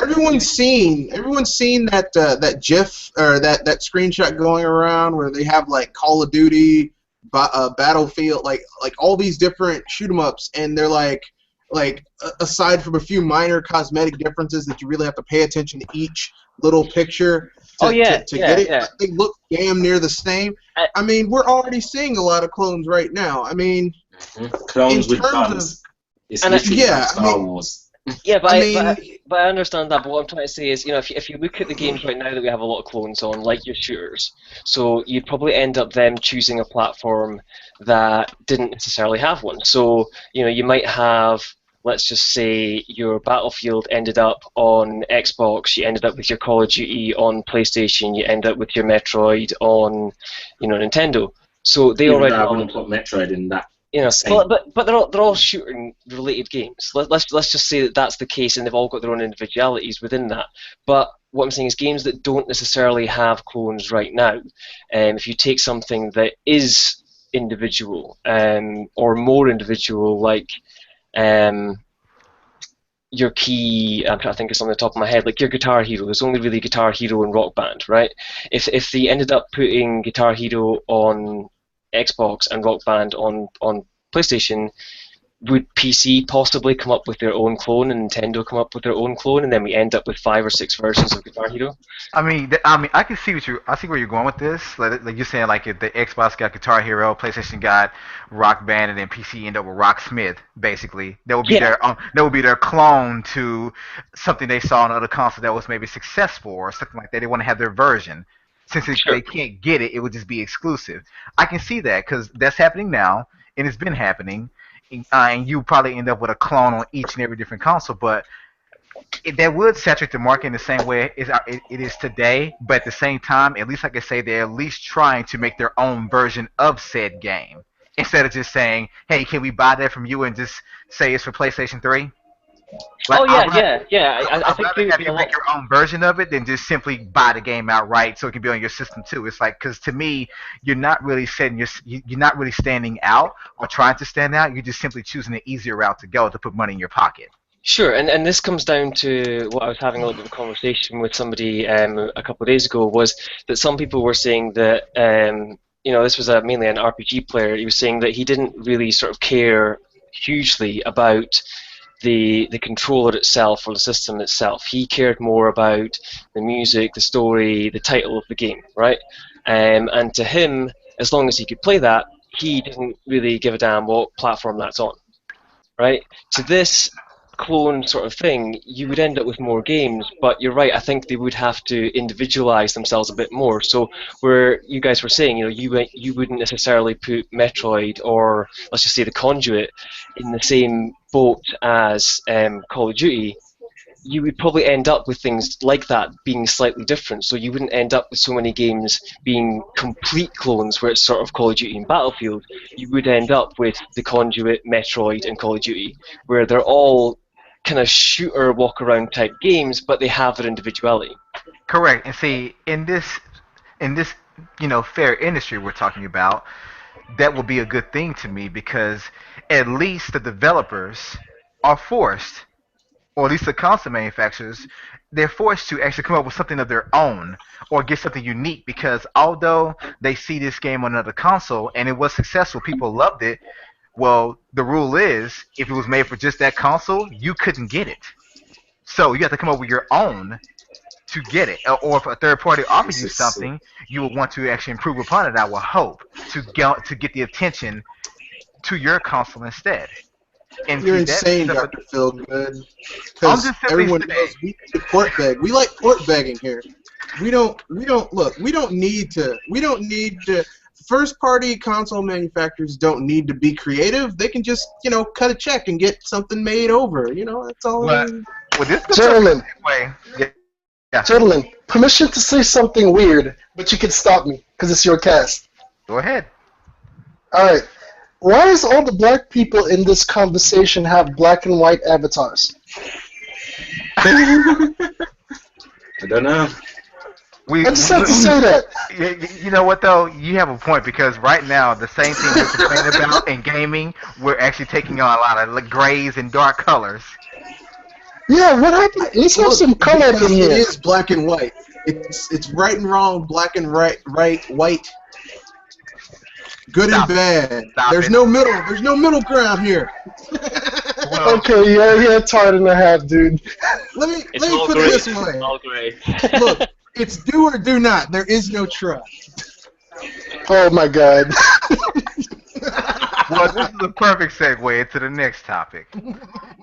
Speaker 5: Everyone's seen that that GIF or that screenshot going around where they have like Call of Duty, Battlefield, like all these different shoot 'em ups, and they're like aside from a few minor cosmetic differences that you really have to pay attention to each little picture to get it, they look damn near the same. I mean, we're already seeing a lot of clones right now. I mean,
Speaker 1: clones with guns. It's literally Star Wars.
Speaker 4: Yeah, but I understand that. But what I'm trying to say is, you know, if you look at the games right now that we have a lot of clones on, like your shooters, so you'd probably end up them choosing a platform that didn't necessarily have one. So, you know, you might have, let's just say, your Battlefield ended up on Xbox, you ended up with your Call of Duty on PlayStation, you end up with your Metroid on, you know, Nintendo. So they already.
Speaker 1: I wouldn't put Metroid in that.
Speaker 4: You know, but they're all shooting related games. Let's just say that that's the case, and they've all got their own individualities within that. But what I'm saying is games that don't necessarily have clones right now. If you take something that is individual, or more individual, like your key, I'm trying to think of something on the top of my head, like your Guitar Hero. There's only really Guitar Hero and Rock Band, right? If they ended up putting Guitar Hero on Xbox and Rock Band on PlayStation, would PC possibly come up with their own clone and Nintendo come up with their own clone, and then we end up with 5 or 6 versions of Guitar Hero?
Speaker 2: I mean, I can see where you're going with this. Like you're saying, like if the Xbox got Guitar Hero, PlayStation got Rock Band, and then PC end up with Rocksmith. Basically, that would be their clone to something they saw on other consoles that was maybe successful or something like that. They want to have their version. Since they can't get it, it would just be exclusive. I can see that because that's happening now, and it's been happening. And you probably end up with a clone on each and every different console, but that would saturate the market in the same way it is today. But at the same time, at least I can say they're at least trying to make their own version of said game instead of just saying, "Hey, can we buy that from you?" and just say it's for PlayStation 3. Like,
Speaker 4: I think
Speaker 2: rather have you make your own version of it than just simply buy the game outright so it can be on your system too. It's like, because to me, you're not really standing out or trying to stand out. You're just simply choosing the easier route to go to put money in your pocket.
Speaker 4: Sure, and this comes down to what I was having a little bit of a conversation with somebody a couple of days ago, was that some people were saying that you know, this was mainly an RPG player. He was saying that he didn't really sort of care hugely about the controller itself or the system itself. He cared more about the music, the story, the title of the game, right? And to him, as long as he could play that, he didn't really give a damn what platform that's on, right? To this clone sort of thing, you would end up with more games, but you're right, I think they would have to individualize themselves a bit more. So where you guys were saying, you know, you wouldn't necessarily put Metroid or, let's just say, the Conduit in the same boat as Call of Duty. You would probably end up with things like that being slightly different, so you wouldn't end up with so many games being complete clones where it's sort of Call of Duty and Battlefield. You would end up with the Conduit, Metroid, and Call of Duty, where they're all kind of shooter walk-around type games, but they have their individuality.
Speaker 2: Correct. And see, in this you know, fair industry we're talking about, that will be a good thing to me, because at least the developers are forced, or at least the console manufacturers, they're forced to actually come up with something of their own or get something unique, because although they see this game on another console and it was successful, people loved it, well, the rule is, if it was made for just that console, you couldn't get it. So you have to come up with your own to get it. Or if a third party offers you something, you will want to actually improve upon it, I will hope, to get the attention to your console instead. And
Speaker 5: you're insane, Dr. Feelgood. Because everyone knows we port beg. We like port begging here. We don't need to. First-party console manufacturers don't need to be creative. They can just, you know, cut a check and get something made over. You know, that's all.
Speaker 3: Gentlemen, gentlemen, permission to say something weird, but you can stop me because it's your cast.
Speaker 2: Go ahead.
Speaker 3: All right. Why does all the black people in this conversation have black and white avatars?
Speaker 1: I don't know.
Speaker 2: We,
Speaker 3: I just had to say that.
Speaker 2: you know what though? You have a point because right now the same thing we're complaining about in gaming, we're actually taking on a lot of grays and dark colors.
Speaker 3: Yeah, what happened? Let's have some color
Speaker 5: Because
Speaker 3: in
Speaker 5: it
Speaker 3: here.
Speaker 5: is black and white. It's right and wrong, black and right, white. Good
Speaker 2: Stop
Speaker 5: and bad.
Speaker 2: Stop
Speaker 5: There's
Speaker 2: it.
Speaker 5: no middle. There's no middle ground here.
Speaker 2: Well,
Speaker 3: Okay, yeah, it's hard and a half, dude.
Speaker 5: Let me
Speaker 4: It's all
Speaker 5: put
Speaker 4: grey.
Speaker 5: it this
Speaker 4: It's
Speaker 5: way.
Speaker 4: all grey.
Speaker 5: Look, it's do or do not. There is no try.
Speaker 3: Oh my god.
Speaker 2: well, this is a perfect segue into the next topic,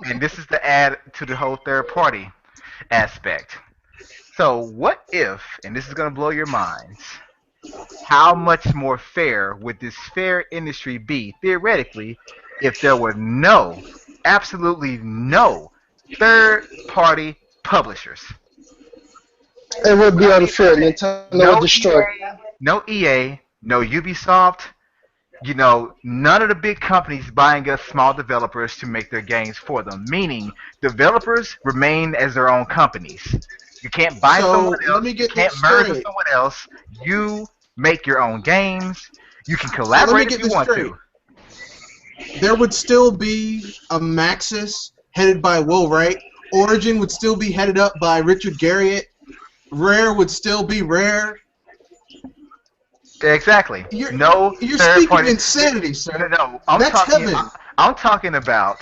Speaker 2: and this is to add to the whole third party aspect. So, what if, and this is going to blow your minds, how much more fair would this fair industry be, theoretically, if there were absolutely no third-party publishers?
Speaker 3: It would be unfair. Nintendo would destroy.
Speaker 2: No EA, no Ubisoft, none of the big companies buying us small developers to make their games for them, meaning developers remain as their own companies. You can't buy someone else, you can't merge with someone else, you make your own games, you can collaborate if you want to.
Speaker 5: There would still be a Maxis headed by Will Wright. Origin would still be headed up by Richard Garriott. Rare would still be Rare.
Speaker 2: Exactly.
Speaker 5: You're
Speaker 2: third
Speaker 5: speaking
Speaker 2: party.
Speaker 5: insanity, sir.
Speaker 2: No,
Speaker 5: That's heaven.
Speaker 2: I'm talking about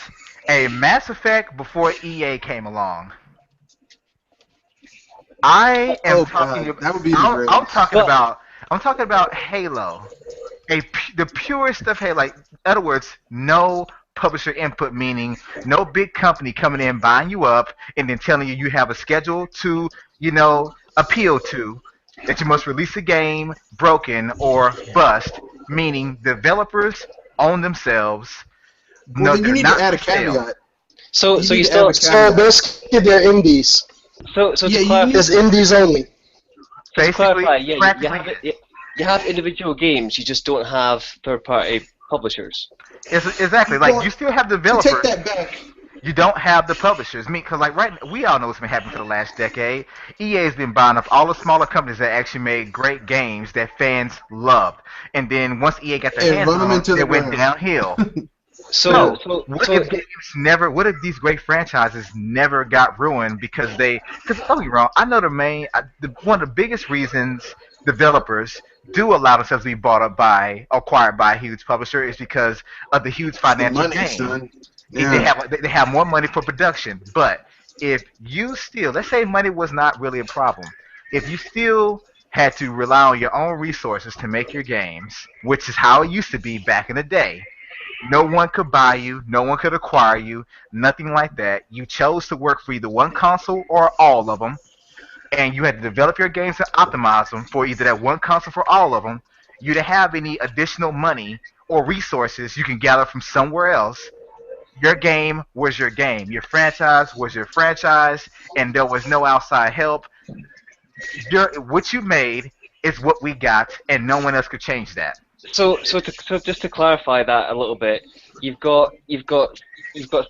Speaker 2: a Mass Effect before EA came along. I am talking about.
Speaker 5: That would be
Speaker 2: I'm talking about Halo, the purest of Halo. Like, in other words, no publisher input, meaning no big company coming in buying you up and then telling you have a schedule to appeal to, that you must release a game broken or bust, meaning developers own themselves.
Speaker 5: Well, then you need to add a caveat.
Speaker 4: So
Speaker 5: You
Speaker 4: you
Speaker 5: need to
Speaker 4: still
Speaker 5: add a
Speaker 3: So basically, they're indies.
Speaker 4: so
Speaker 5: Yeah,
Speaker 4: to
Speaker 5: you
Speaker 4: clarify,
Speaker 5: need-
Speaker 3: There's indies only.
Speaker 4: to clarify, yeah, you
Speaker 2: practically-
Speaker 4: have individual games. You just don't have third-party publishers.
Speaker 2: Exactly.
Speaker 5: Well,
Speaker 2: You still have
Speaker 5: To
Speaker 2: developers.
Speaker 5: take that back,
Speaker 2: You don't have the publishers. Because we all know what's been happening for the last decade. EA has been buying up all the smaller companies that actually made great games that fans loved. And then once EA got their
Speaker 5: And
Speaker 2: hands
Speaker 5: run them
Speaker 2: on
Speaker 5: into
Speaker 2: it,
Speaker 5: the
Speaker 2: it went
Speaker 5: ground.
Speaker 2: downhill.
Speaker 4: So
Speaker 2: What if these great franchises never got ruined because don't get me wrong, I know one of the biggest reasons developers do allow themselves to be acquired by a huge publisher is because of the huge financial
Speaker 5: money,
Speaker 2: gain.
Speaker 5: son.
Speaker 2: They
Speaker 5: Yeah.
Speaker 2: have more money for production. But if you still, let's say money was not really a problem, if you still had to rely on your own resources to make your games, which is how it used to be back in the day, no one could buy you, no one could acquire you, nothing like that. You chose to work for either one console or all of them, and you had to develop your games and optimize them for either that one console or all of them. You didn't have any additional money or resources you can gather from somewhere else. Your game was your game. Your franchise was your franchise, and there was no outside help. What you made is what we got, and no one else could change that.
Speaker 4: So just to clarify that a little bit, you've got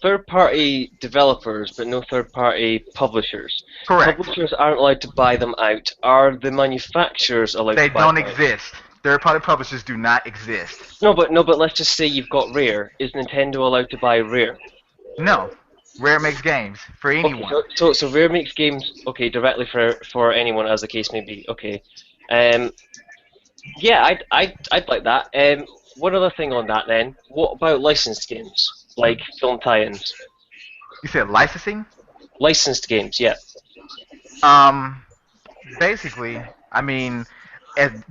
Speaker 4: third-party developers, but no third-party publishers.
Speaker 2: Correct.
Speaker 4: Publishers aren't allowed to buy them out. Are the manufacturers allowed
Speaker 2: They
Speaker 4: to buy
Speaker 2: don't
Speaker 4: them out?
Speaker 2: exist. Third-party publishers do not exist.
Speaker 4: No, but let's just say you've got Rare. Is Nintendo allowed to buy Rare?
Speaker 2: No. Rare makes games for anyone.
Speaker 4: Okay, so Rare makes games, okay, directly for anyone, as the case may be. Okay. Yeah, I'd like that. One other thing on that then. What about licensed games like film tie-ins?
Speaker 2: You said licensing?
Speaker 4: Licensed games, yeah.
Speaker 2: Basically, I mean,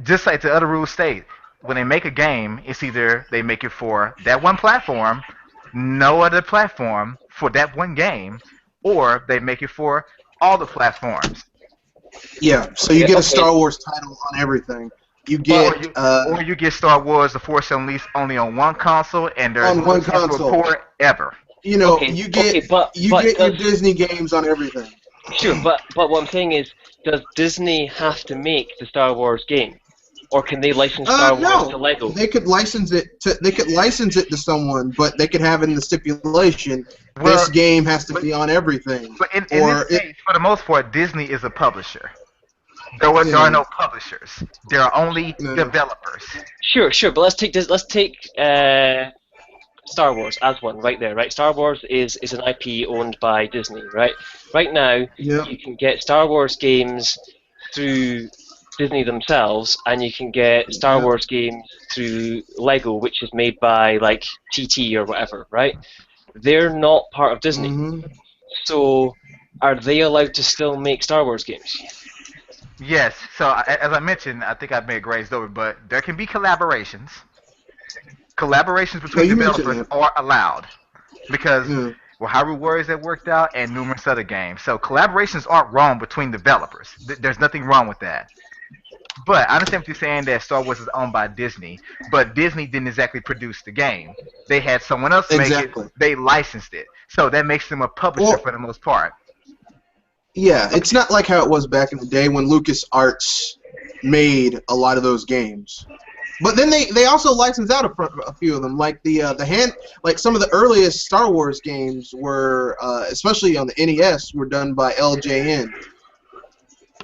Speaker 2: just like the other rules state, when they make a game, it's either they make it for that one platform, no other platform for that one game, or they make it for all the platforms.
Speaker 5: Yeah, so you get a
Speaker 4: Okay.
Speaker 5: Star Wars title on everything. You get
Speaker 2: Or you get Star Wars: The Force Unleashed only on one console, and there's
Speaker 5: On one
Speaker 2: no chance to
Speaker 5: console.
Speaker 2: report ever.
Speaker 4: Okay,
Speaker 5: you get
Speaker 4: okay, but
Speaker 5: your
Speaker 4: does-
Speaker 5: Disney games on everything.
Speaker 4: Sure, but what I'm saying is, does Disney have to make the Star Wars game, or can they license Star Wars to Lego?
Speaker 5: They could license it to someone, but they could have in the stipulation
Speaker 2: Well,
Speaker 5: this game has to be on everything.
Speaker 2: But in
Speaker 5: Or
Speaker 2: this case, for the most part, Disney is a publisher. There are no publishers. There are only developers.
Speaker 4: Sure, but let's take this. Let's take Star Wars as one right there, right? Star Wars is an IP owned by Disney, right? Right now, you can get Star Wars games through Disney themselves, and you can get Star Wars games through Lego, which is made by like TT or whatever, right? They're not part of Disney. So are they allowed to still make Star Wars games?
Speaker 2: Yes. So as I mentioned, I think I may have grazed over, but there can be collaborations. Collaborations between developers are allowed because Hyrule Warriors that worked out and numerous other games. So collaborations aren't wrong between developers. There's nothing wrong with that. But I understand what you're saying that Star Wars is owned by Disney, but Disney didn't exactly produce the game. They had someone else make it. They licensed it. So that makes them a publisher for the most part.
Speaker 5: Yeah, it's not like how it was back in the day when LucasArts made a lot of those games. But then they also licensed out a few of them, like like some of the earliest Star Wars games were, especially on the NES, were done by LJN.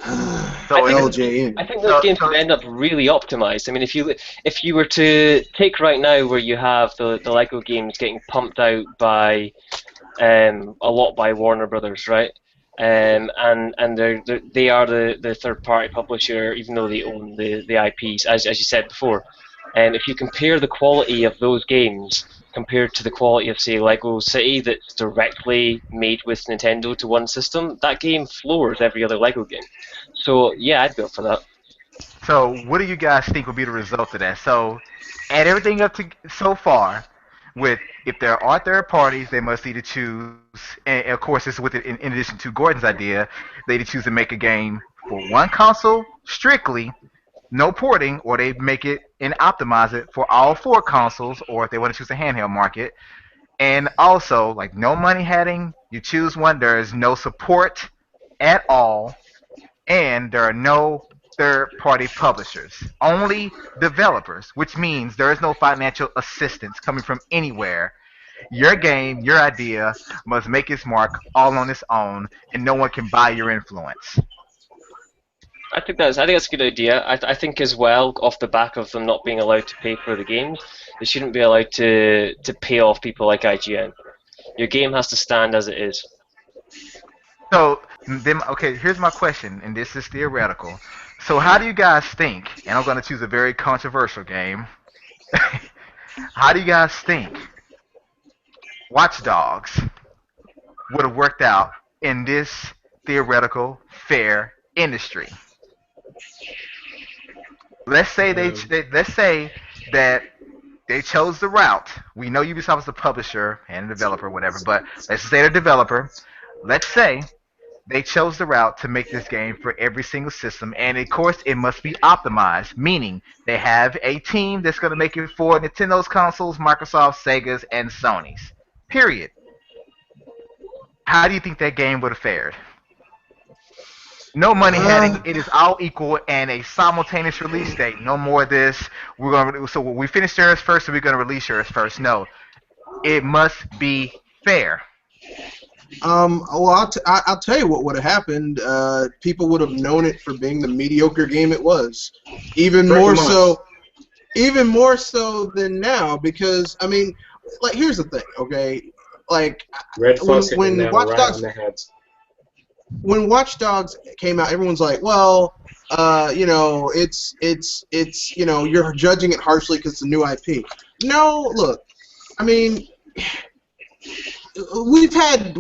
Speaker 4: I think those games would end up really optimized. I mean, if you were to take right now where you have the Lego games getting pumped out by a lot by Warner Brothers, right? And they are the third party publisher, even though they own the IPs, as you said before. And if you compare the quality of those games compared to the quality of, say, Lego City, that's directly made with Nintendo to one system, that game floors every other Lego game. So yeah, I'd go for that.
Speaker 2: So what do you guys think will be the result of that? So add everything up to so far. With if there are third parties, they must either choose, and of course this is with in addition to Gordon's idea, they either choose to make a game for one console strictly, no porting, or they make it and optimize it for all four consoles, or if they want to choose a handheld market. And also, like no money heading, you choose one, there is no support at all, and there are no third-party publishers, only developers, which means there is no financial assistance coming from anywhere. Your game, your idea, must make its mark all on its own, and no one can buy your influence.
Speaker 4: I think that's a good idea. I think as well, off the back of them not being allowed to pay for the games, they shouldn't be allowed to pay off people like IGN. Your game has to stand as it is.
Speaker 2: So then, okay, here's my question, and this is theoretical. So how do you guys think, and I'm going to choose a very controversial game, how do you guys think Watch Dogs would have worked out in this theoretical, fair industry? Let's say let's say that they chose the route. We know Ubisoft is the publisher and the developer, whatever, but let's say they're a developer. Let's say they chose the route to make this game for every single system, and of course it must be optimized, meaning they have a team that's going to make it for Nintendo's consoles, Microsoft, Sega's, and Sony's. Period. How do you think that game would have fared? No money heading. It is all equal and a simultaneous release date. No more of this. So we finish yours first, so we're going to release yours first. No, it must be fair.
Speaker 5: Well, I'll tell you what would have happened. People would have known it for being the mediocre game it was. Even more so than now, because, I mean, like, here's the thing, okay? Like, when Watch Dogs... When Watch Dogs came out, everyone's like, well, you know, it's you know, you're judging it harshly because it's a new IP. No, look, I mean... We've had,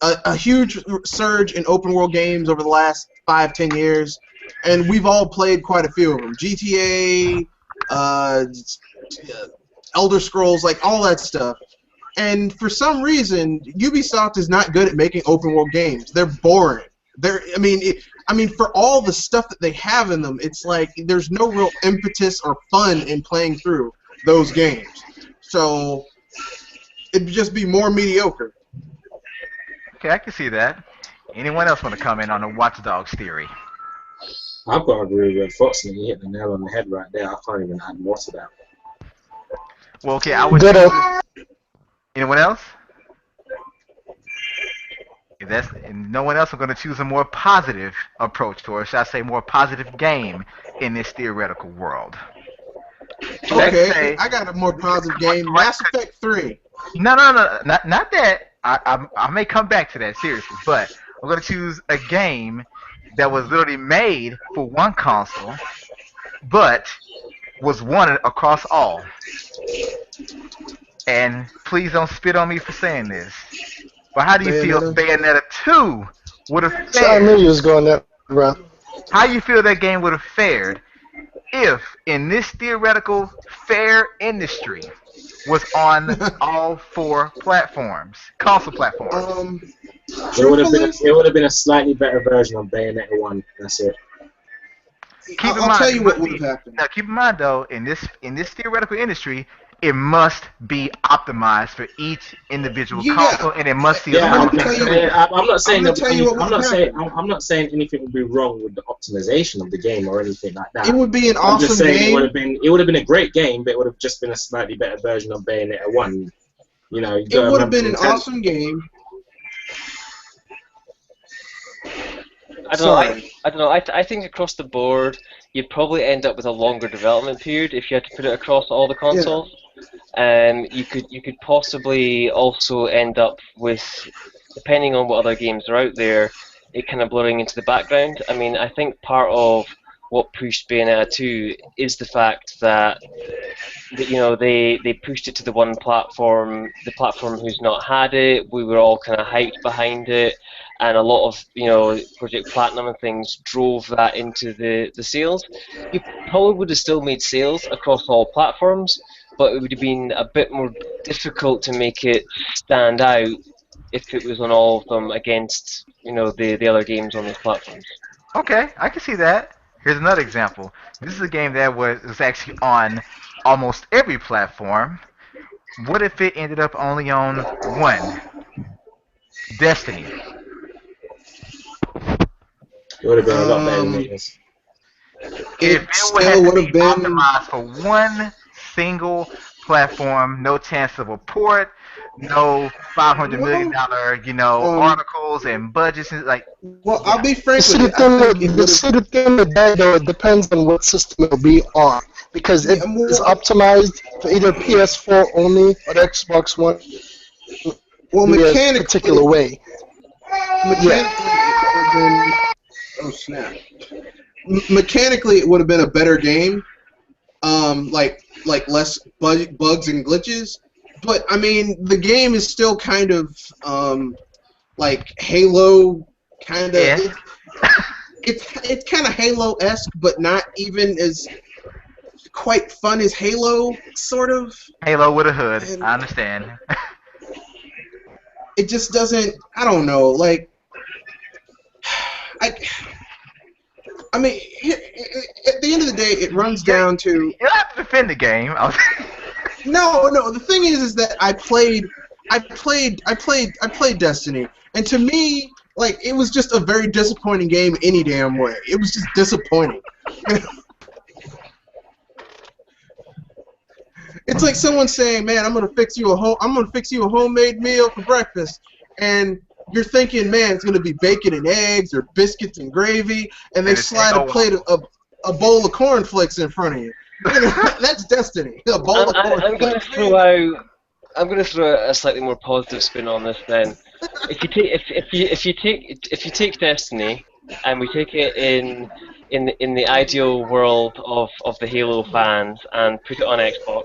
Speaker 5: a huge surge in open world games over the last 5-10 years, and we've all played quite a few of them. GTA, Elder Scrolls, like all that stuff. And for some reason, Ubisoft is not good at making open world games. They're boring. I mean, for all the stuff that they have in them, it's like there's no real impetus or fun in playing through those games. So it'd just be more mediocre.
Speaker 2: Okay, I can see that. Anyone else want to comment on the Watch Dogs theory?
Speaker 1: I've got to agree with Foxy. You hit the nail on the head right there. I can't even add more to that.
Speaker 2: Well, okay, I would. Anyone else? If that's and no one else is going to choose a more positive approach to, or should I say, more positive game in this theoretical world.
Speaker 5: Okay, I got a more positive game. Mass Effect 3.
Speaker 2: No, not that. I may come back to that seriously, but I'm going to choose a game that was literally made for one console, but was wanted across all. And please don't spit on me for saying this. But how do you feel Bayonetta 2 would have fared?
Speaker 3: So I knew you was going that route.
Speaker 2: How do you feel that game would have fared if, in this theoretical fair industry, was on all 4 platforms, console platforms?
Speaker 1: It would have been a slightly better version of Bayonetta 1. That's it.
Speaker 5: I'll tell you what would have happened.
Speaker 2: Now, keep in mind though, in this theoretical industry, it must be optimized for each individual console, and it must see.
Speaker 1: I'm not saying I'm not saying anything would be wrong with the optimization of the game or anything like that.
Speaker 5: It would be an awesome game.
Speaker 1: It would have been a great game, but it would have just been a slightly better version of Bayonetta 1. You know,
Speaker 5: it would have been an awesome game.
Speaker 4: I don't know. I think across the board, you'd probably end up with a longer development period if you had to put it across all the consoles. You could possibly also end up with, depending on what other games are out there, it kind of blurring into the background. I mean, I think part of what pushed Bayonetta 2 is the fact that you know they pushed it to the one platform, the platform who's not had it. We were all kind of hyped behind it, and a lot of Project Platinum and things drove that into the sales. You probably would have still made sales across all platforms, but it would have been a bit more difficult to make it stand out if it was on all of them against the other games on those platforms.
Speaker 2: Okay, I can see that. Here's another example. This is a game that was actually on almost every platform. What if it ended up only on one? Destiny.
Speaker 1: It would have been a lot better than this.
Speaker 2: If it would have been optimized for one single platform, no chance of a port, no $500 million, articles and budgets, and like.
Speaker 5: Well, I'll be frank with
Speaker 3: you. The thing with that, though, it depends on what system it'll be on, because it is optimized for either PS4 only or Xbox One.
Speaker 5: Well, mechanically,
Speaker 3: a particular way.
Speaker 5: Oh snap! Mechanically, it would have been a better game. Like less bugs and glitches. But I mean, the game is still kind of like Halo, kind of. Yeah. It's kind of Halo-esque, but not even as quite fun as Halo, sort of.
Speaker 2: Halo with a hood. And I understand.
Speaker 5: It just doesn't. I don't know. Like, I mean, at the end of the day, it runs down to.
Speaker 2: You don't have to defend the game.
Speaker 5: No. The thing is that I played Destiny, and to me, like, it was just a very disappointing game any damn way. It was just disappointing. It's like someone saying, "Man, I'm gonna fix you a homemade meal for breakfast," and you're thinking, "Man, it's gonna be bacon and eggs or biscuits and gravy," and they slide a plate of a bowl of cornflakes in front of you. That's Destiny. A bowl of cornflakes.
Speaker 4: I'm going to throw a slightly more positive spin on this. Then, if you take Destiny, and we take it in the ideal world of the Halo fans and put it on Xbox,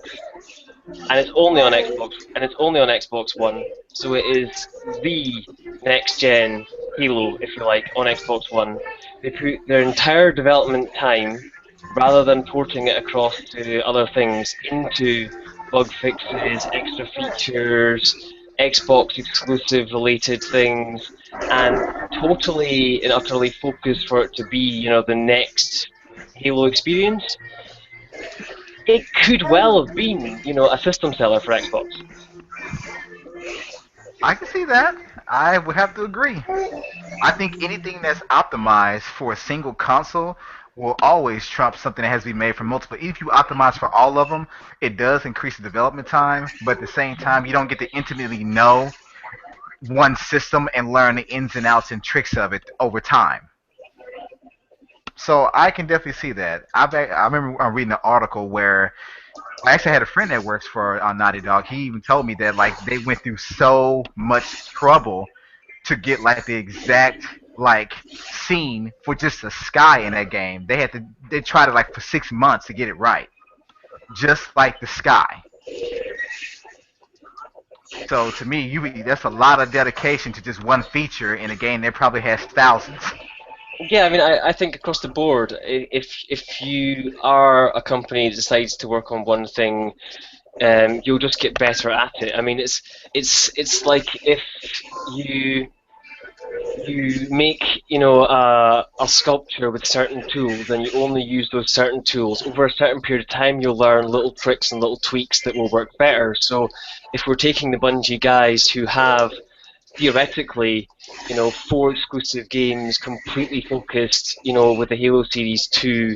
Speaker 4: and it's only on Xbox One, so it is the next gen Halo, if you like, on Xbox One. They put their entire development time, rather than porting it across to other things, into bug fixes, extra features, Xbox exclusive related things, and totally and utterly focused for it to be, the next Halo experience. It could well have been, a system seller for Xbox.
Speaker 2: I can see that. I would have to agree. I think anything that's optimized for a single console will always trump something that has to be made for multiple. If you optimize for all of them, it does increase the development time, but at the same time, you don't get to intimately know one system and learn the ins and outs and tricks of it over time. So I can definitely see that. I remember reading an article where I actually had a friend that works for Naughty Dog. He even told me that like they went through so much trouble to get like the exact like scene for just the sky in that game. They tried it like for 6 months to get it right, just like the sky. So to me, that's a lot of dedication to just one feature in a game that probably has thousands.
Speaker 4: Yeah, I mean, I think across the board, if you are a company that decides to work on one thing, you'll just get better at it. I mean, it's like if you make a sculpture with certain tools and you only use those certain tools over a certain period of time, you'll learn little tricks and little tweaks that will work better. So if we're taking the Bungie guys who have theoretically 4 exclusive games completely focused with the Halo series to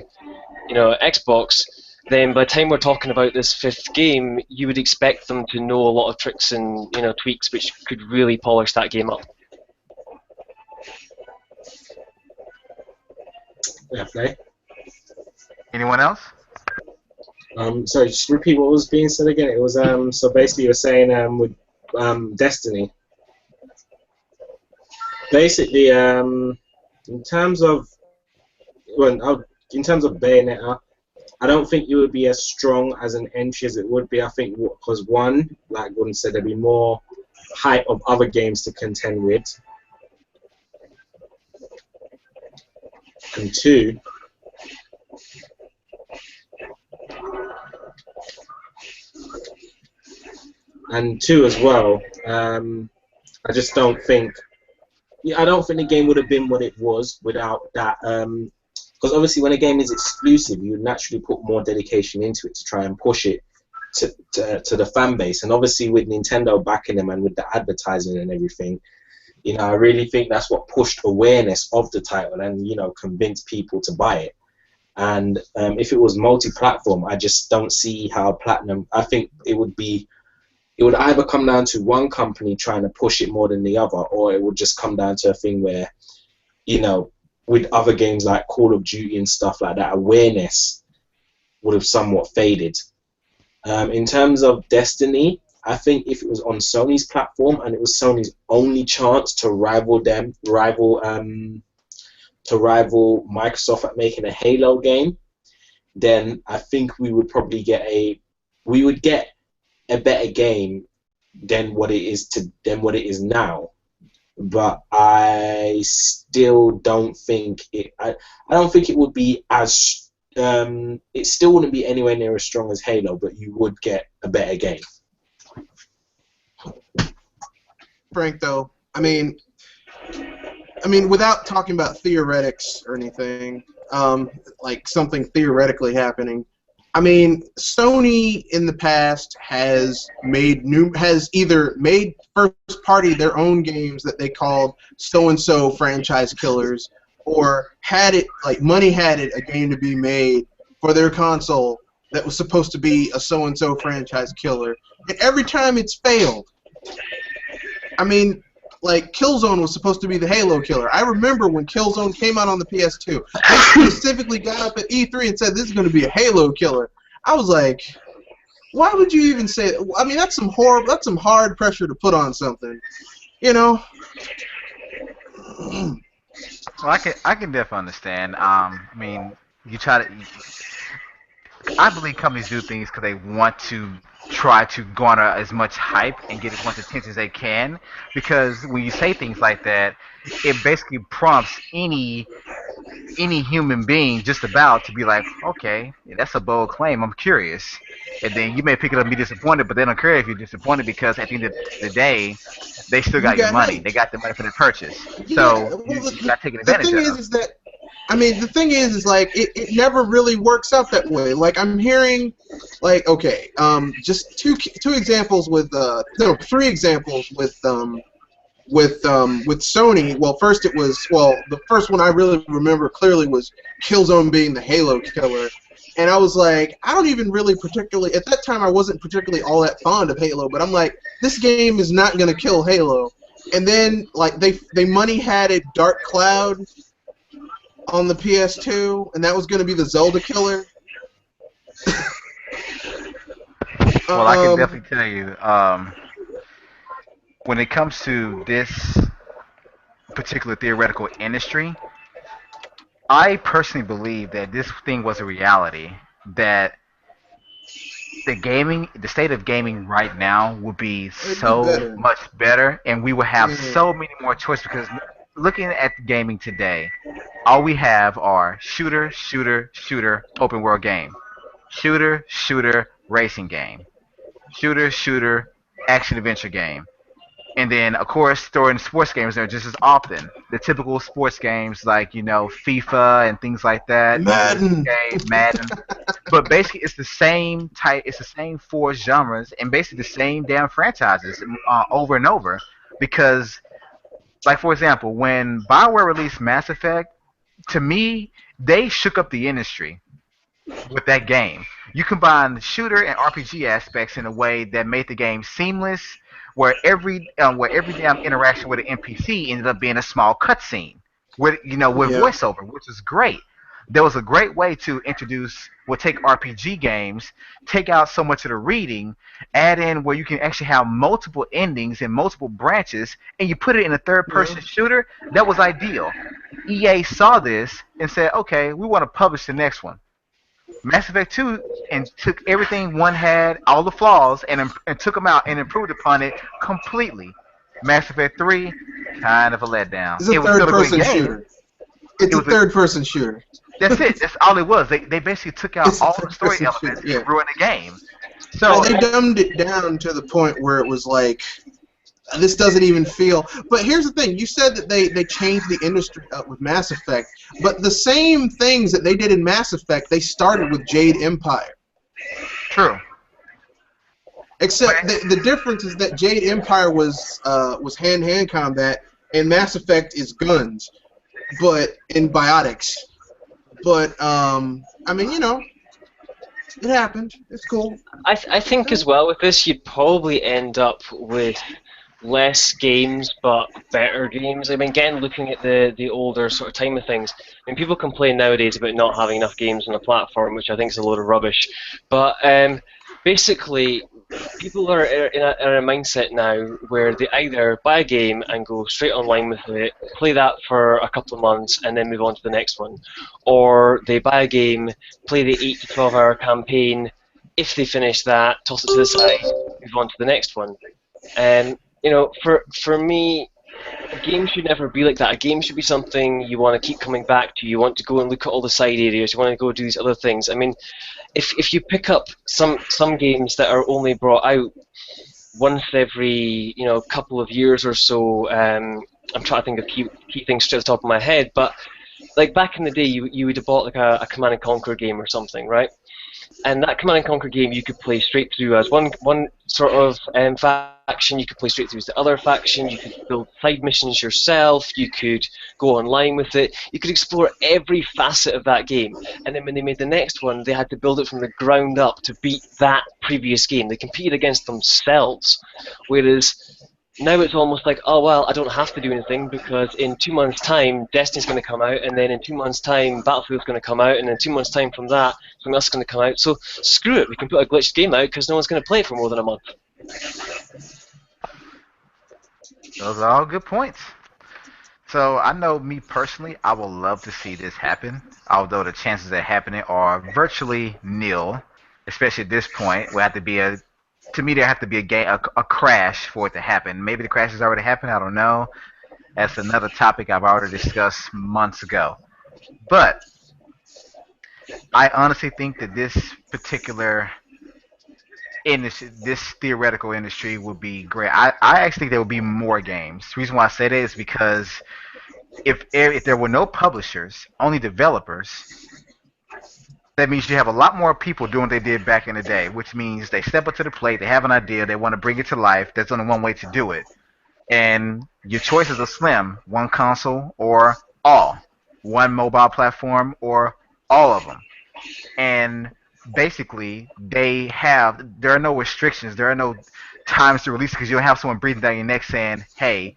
Speaker 4: Xbox, then by the time we're talking about this 5th game, you would expect them to know a lot of tricks and tweaks which could really polish that game up.
Speaker 1: Yeah, play.
Speaker 2: Anyone else?
Speaker 1: Sorry, just repeat what was being said again. It was so basically you're saying with Destiny. Basically, in terms of Bayonetta, I don't think it would be as strong as an entry as it would be. I think because one, like Gordon said, there'd be more hype of other games to contend with, and two, as well. I just don't think. I don't think the game would have been what it was without that. Because obviously, when a game is exclusive, you naturally put more dedication into it to try and push it to the fan base. And obviously, with Nintendo backing them and with the advertising and everything, I really think that's what pushed awareness of the title and convinced people to buy it. And if it was multi-platform, I just don't see how Platinum. I think it would either come down to one company trying to push it more than the other, or it would just come down to a thing where, with other games like Call of Duty and stuff like that, awareness would have somewhat faded. In terms of Destiny, I think if it was on Sony's platform and it was Sony's only chance to rival Microsoft at making a Halo game, then I think we would probably get a better game than what it is now. But I still don't think it. I don't think it would be as. It still wouldn't be anywhere near as strong as Halo, but you would get a better game.
Speaker 5: Frank, though, I mean, without talking about theoretics or anything, like something theoretically happening. I mean, Sony in the past has either made first party their own games that they called so-and-so franchise killers, or had a game to be made for their console that was supposed to be a so-and-so franchise killer, and every time it's failed. I mean, like, Killzone was supposed to be the Halo killer. I remember when Killzone came out on the PS2, they specifically got up at E3 and said, this is going to be a Halo killer. I was like, why would you even say that? I mean, that's some hard pressure to put on something,
Speaker 2: Well, I can definitely understand. I mean, I believe companies do things because they want to try to garner as much hype and get as much attention as they can. Because when you say things like that, it basically prompts any human being just about to be like, okay, that's a bold claim. I'm curious. And then you may pick it up and be disappointed, but they don't care if you're disappointed because at the end of the day, they still got your money. They got the money for the purchase. Yeah, so you're not taking advantage of it.
Speaker 5: The thing is like, it never really works out that way. Like, I'm hearing, like, okay, just two examples with, three examples with Sony. Well, first the first one I really remember clearly was Killzone being the Halo killer. And I was like, I don't even really particularly, at that time I wasn't particularly all that fond of Halo, but I'm like, this game is not going to kill Halo. And then like they money had it Dark Cloud on the PS2, and that was going to be the Zelda killer.
Speaker 2: Well, I can definitely tell you, when it comes to this particular theoretical industry, I personally believe that this thing was a reality. That the state of gaming right now would be so much better, and we would have so many more choices. Because looking at gaming today, all we have are shooter, shooter, shooter, open world game, shooter, shooter, racing game, shooter, shooter, action adventure game. And then, of course, throwing sports games there just as often. The typical sports games like, FIFA and things like that.
Speaker 5: Madden.
Speaker 2: Madden. But basically, it's the same type. It's the same four genres and basically the same damn franchises over and over. Because, like for example, when BioWare released Mass Effect, to me, they shook up the industry with that game. You combine the shooter and RPG aspects in a way that made the game seamless, where every damn interaction with an NPC ended up being a small cutscene with voiceover, which is great. There was a great way to take RPG games, take out so much of the reading, add in where you can actually have multiple endings and multiple branches, and you put it in a third-person shooter. That was ideal. EA saw this and said, okay, we want to publish the next one. Mass Effect 2 and took everything one had, all the flaws, and took them out and improved upon it completely. Mass Effect 3, kind of a letdown.
Speaker 5: It's a third-person shooter. It's a third-person shooter.
Speaker 2: That's it. That's all it was. They basically took out all the story elements and ruined the game. So
Speaker 5: they dumbed it down to the point where it was like, this doesn't even feel. But here's the thing: you said that they changed the industry up with Mass Effect, but the same things that they did in Mass Effect, they started with Jade Empire.
Speaker 2: True.
Speaker 5: Except the difference is that Jade Empire was hand-to-hand combat, and Mass Effect is guns, but in biotics. But I mean, it happened. It's cool.
Speaker 4: I think as well with this, you'd probably end up with less games but better games. I mean, again, looking at the older sort of time of things, I mean, people complain nowadays about not having enough games on the platform, which I think is a load of rubbish. But basically, people are in a mindset now where they either buy a game and go straight online with it, play that for a couple of months, and then move on to the next one, or they buy a game, play the 8 to 12 hour campaign. If they finish that, toss it to the side, move on to the next one. And for me, a game should never be like that. A game should be something you want to keep coming back to. You want to go and look at all the side areas. You want to go do these other things. I mean, if you pick up some games that are only brought out once every couple of years or so, I'm trying to think of key things straight at the top of my head. But like back in the day, you would have bought like a Command and Conquer game or something, right? And that Command and Conquer game you could play straight through as one sort of faction. You could play straight through as the other faction. You could build side missions yourself. You could go online with it. You could explore every facet of that game. And then when they made the next one, they had to build it from the ground up to beat that previous game. They competed against themselves. Whereas now it's almost like, oh well, I don't have to do anything because in 2 months' time, Destiny's going to come out, and then in 2 months' time, Battlefield's going to come out, and in 2 months' time from that, something else is going to come out. So screw it, we can put a glitched game out because no one's going to play it for more than a month.
Speaker 2: Those are all good points. So I know me personally, I would love to see this happen, although the chances of it happening are virtually nil, especially at this point. There have to be a crash for it to happen. Maybe the crash has already happened. I don't know. That's another topic I've already discussed months ago. But I honestly think that this particular industry, this theoretical industry, would be great. I actually think there would be more games. The reason why I say that is because if there were no publishers, only developers, that means you have a lot more people doing what they did back in the day, which means they step up to the plate, they have an idea, they want to bring it to life. There's only one way to do it. And your choices are slim. One console or all. One mobile platform or all of them. And basically, there are no restrictions. There are no times to release because you don't have someone breathing down your neck saying, hey,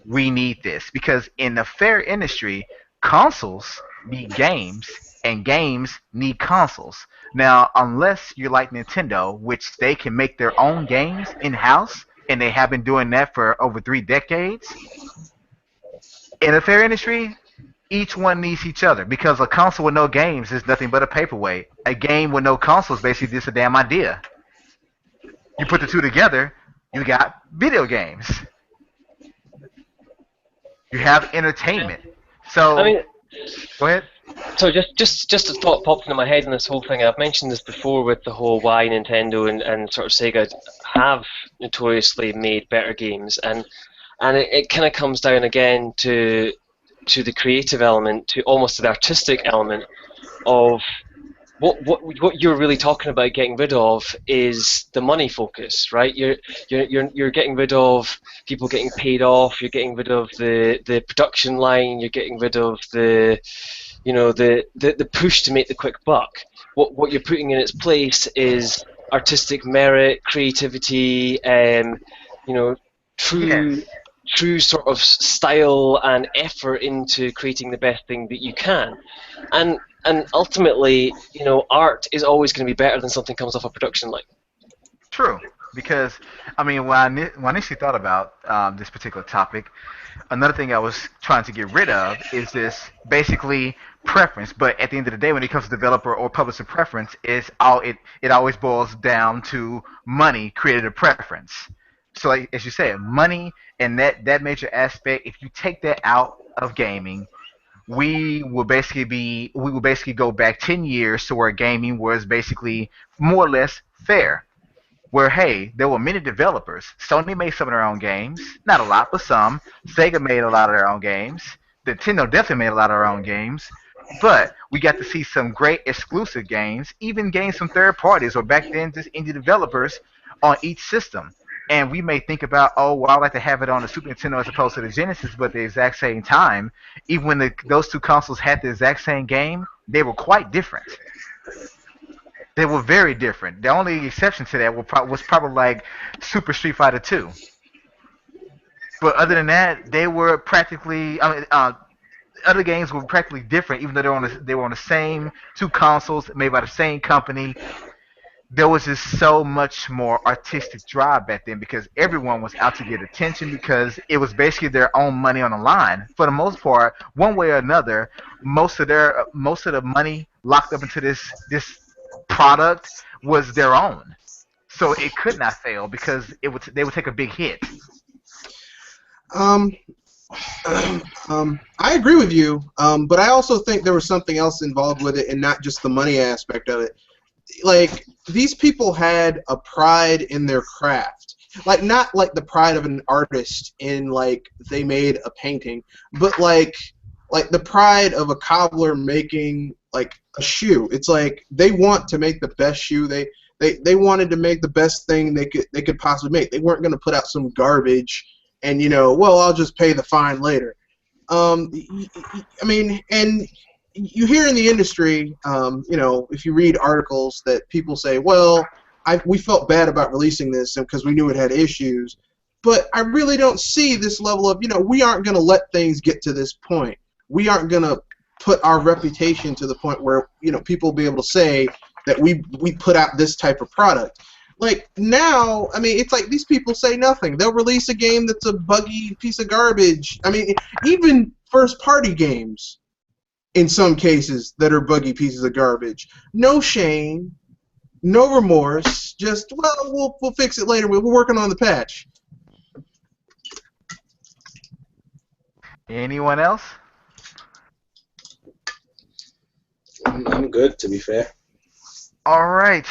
Speaker 2: we need this because in the fair industry, consoles need games and games need consoles. Now, unless you're like Nintendo, which they can make their own games in house, and they have been doing that for over 3 decades, in the fair industry, each one needs each other because a console with no games is nothing but a paperweight. A game with no console is basically just a damn idea. You put the two together, you got video games. You have entertainment. So,
Speaker 4: I mean,
Speaker 2: go ahead.
Speaker 4: so just a thought popped into my head in this whole thing. I've mentioned this before with the whole why Nintendo and sort of Sega have notoriously made better games, and it kind of comes down again to the creative element, to almost the artistic element of what you're really talking about getting rid of is the money focus, right? You're getting rid of people getting paid off. You're getting rid of the production line. You're getting rid of the push to make the quick buck. What you're putting in its place is artistic merit, creativity, true
Speaker 2: Yes.
Speaker 4: true sort of style and effort into creating the best thing that you can, and ultimately, art is always going to be better than something comes off a production line.
Speaker 2: True, because I mean, when I initially thought about this particular topic, another thing I was trying to get rid of is this basically preference. But at the end of the day, when it comes to developer or publisher preference, it always boils down to money created a preference. So, like, as you said, money and that major aspect. If you take that out of gaming, we will basically go back 10 years to where gaming was basically more or less fair. Where hey, there were many developers. Sony made some of their own games, not a lot, but some. Sega made a lot of their own games. Nintendo definitely made a lot of their own games. But we got to see some great exclusive games, even games from third parties or back then just indie developers on each system. And we may think about, oh, well, I'd like to have it on the Super Nintendo as opposed to the Genesis, but at the exact same time, even when those two consoles had the exact same game, they were quite different. They were very different. The only exception to that was probably like Super Street Fighter 2. But other than that, they were practically. I mean, other games were practically different, even though they were on the same two consoles made by the same company. There was just so much more artistic drive back then because everyone was out to get attention because it was basically their own money on the line. For the most part, one way or another, most of the money locked up into this product was their own. So it could not fail because they would take a big hit.
Speaker 5: Um, I agree with you, but I also think there was something else involved with it, and not just the money aspect of it. Like, these people had a pride in their craft. Like, not like the pride of an artist in, like, they made a painting, but like the pride of a cobbler making, like, a shoe. It's like they want to make the best shoe. They wanted to make the best thing they could possibly make. They weren't going to put out some garbage and, well, I'll just pay the fine later. I mean, and you hear in the industry, if you read articles that people say, well, we felt bad about releasing this because we knew it had issues, but I really don't see this level of, we aren't going to let things get to this point. We aren't going to put our reputation to the point where, people will be able to say that we put out this type of product. Like, now, I mean, it's like these people say nothing. They'll release a game that's a buggy piece of garbage. I mean, even first-party games, in some cases, that are buggy pieces of garbage. No shame, no remorse, just, well, we'll fix it later. We're working on the patch.
Speaker 2: Anyone else?
Speaker 1: I'm good, to be fair.
Speaker 2: All right.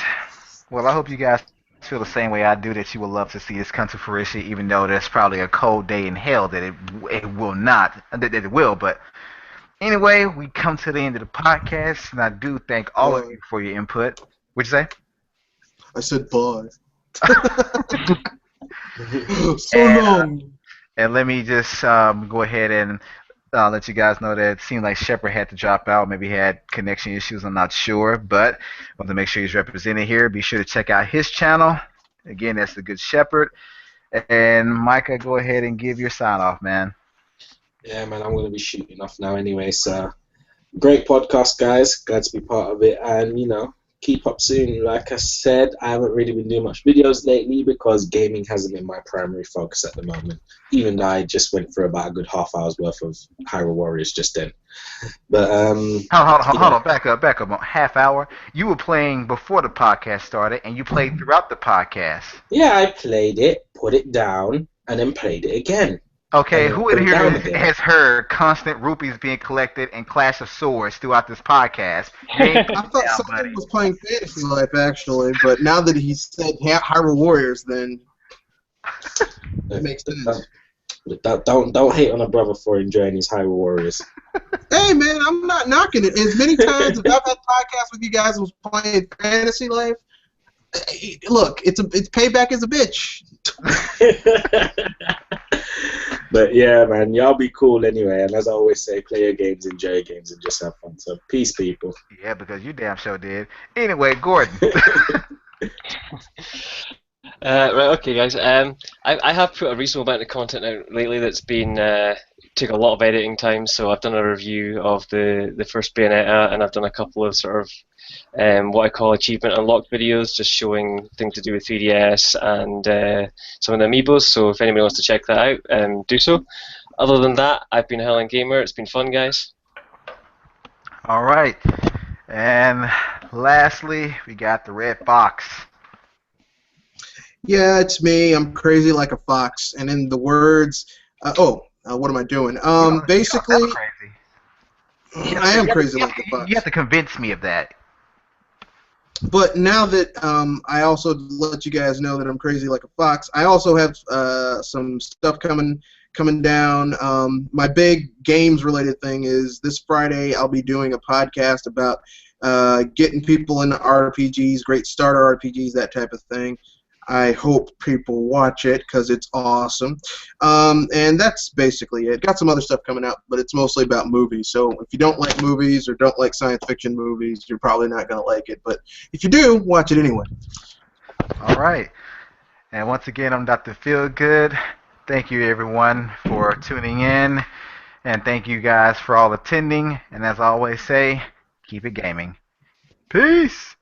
Speaker 2: Well, I hope you guys feel the same way I do, that you would love to see this come to fruition, even though there's probably a cold day in hell that it will not, that it will. But anyway, we come to the end of the podcast, and I do thank all of you for your input. What'd you say?
Speaker 5: I said bye. So long.
Speaker 2: And let me just go ahead and let you guys know that it seemed like Shepard had to drop out. Maybe he had connection issues. I'm not sure. But I want to make sure he's represented here. Be sure to check out his channel. Again, that's The Good Shepherd. And Micah, go ahead and give your sign off, man.
Speaker 1: Yeah, man, I'm going to be shooting off now anyway. So, great podcast, guys. Glad to be part of it. And, keep up soon. Like I said, I haven't really been doing much videos lately because gaming hasn't been my primary focus at the moment. Even though I just went for about a good half hour's worth of Hyrule Warriors just then. But,
Speaker 2: Hold on. Back up. Half hour? You were playing before the podcast started, and you played throughout the podcast.
Speaker 1: Yeah, I played it, put it down, and then played it again.
Speaker 2: Okay, who in here has heard constant rupees being collected and Clash of Swords throughout this podcast?
Speaker 5: I thought someone was playing Fantasy Life, actually, but now that he said Hyrule Warriors, then it makes sense.
Speaker 1: Don't hate on a brother for enjoying his Hyrule Warriors.
Speaker 5: Hey, man, I'm not knocking it. As many times as I've had podcasts with you guys who was playing Fantasy Life, look, it's payback as a bitch.
Speaker 1: But yeah, man, y'all be cool anyway. And as I always say, play your games, enjoy your games, and just have fun. So peace, people.
Speaker 2: Yeah, because you damn sure did. Anyway, Gordon.
Speaker 4: Right, okay, guys. I have put a reasonable amount of content out lately that's been took a lot of editing time. So I've done a review of the first Bayonetta, and I've done a couple of sort of what I call achievement unlocked videos, just showing things to do with 3DS and some of the amiibos. So if anybody wants to check that out, do so. Other than that, I've been Helen Gamer. It's been fun, guys.
Speaker 2: All right, and lastly, we got the Red Fox.
Speaker 5: Yeah, it's me. I'm crazy like a fox. And in the words, what am I doing? Basically, I am crazy like a fox.
Speaker 2: You have to convince me of that.
Speaker 5: But now that I also let you guys know that I'm crazy like a fox, I also have some stuff coming down. My big games-related thing is this Friday I'll be doing a podcast about getting people into RPGs, great starter RPGs, that type of thing. I hope people watch it because it's awesome. And that's basically it. Got some other stuff coming out, but it's mostly about movies. So if you don't like movies or don't like science fiction movies, you're probably not going to like it. But if you do, watch it anyway.
Speaker 2: All right. And once again, I'm Dr. Feelgood. Thank you, everyone, for tuning in. And thank you guys for all attending. And as I always say, keep it gaming. Peace.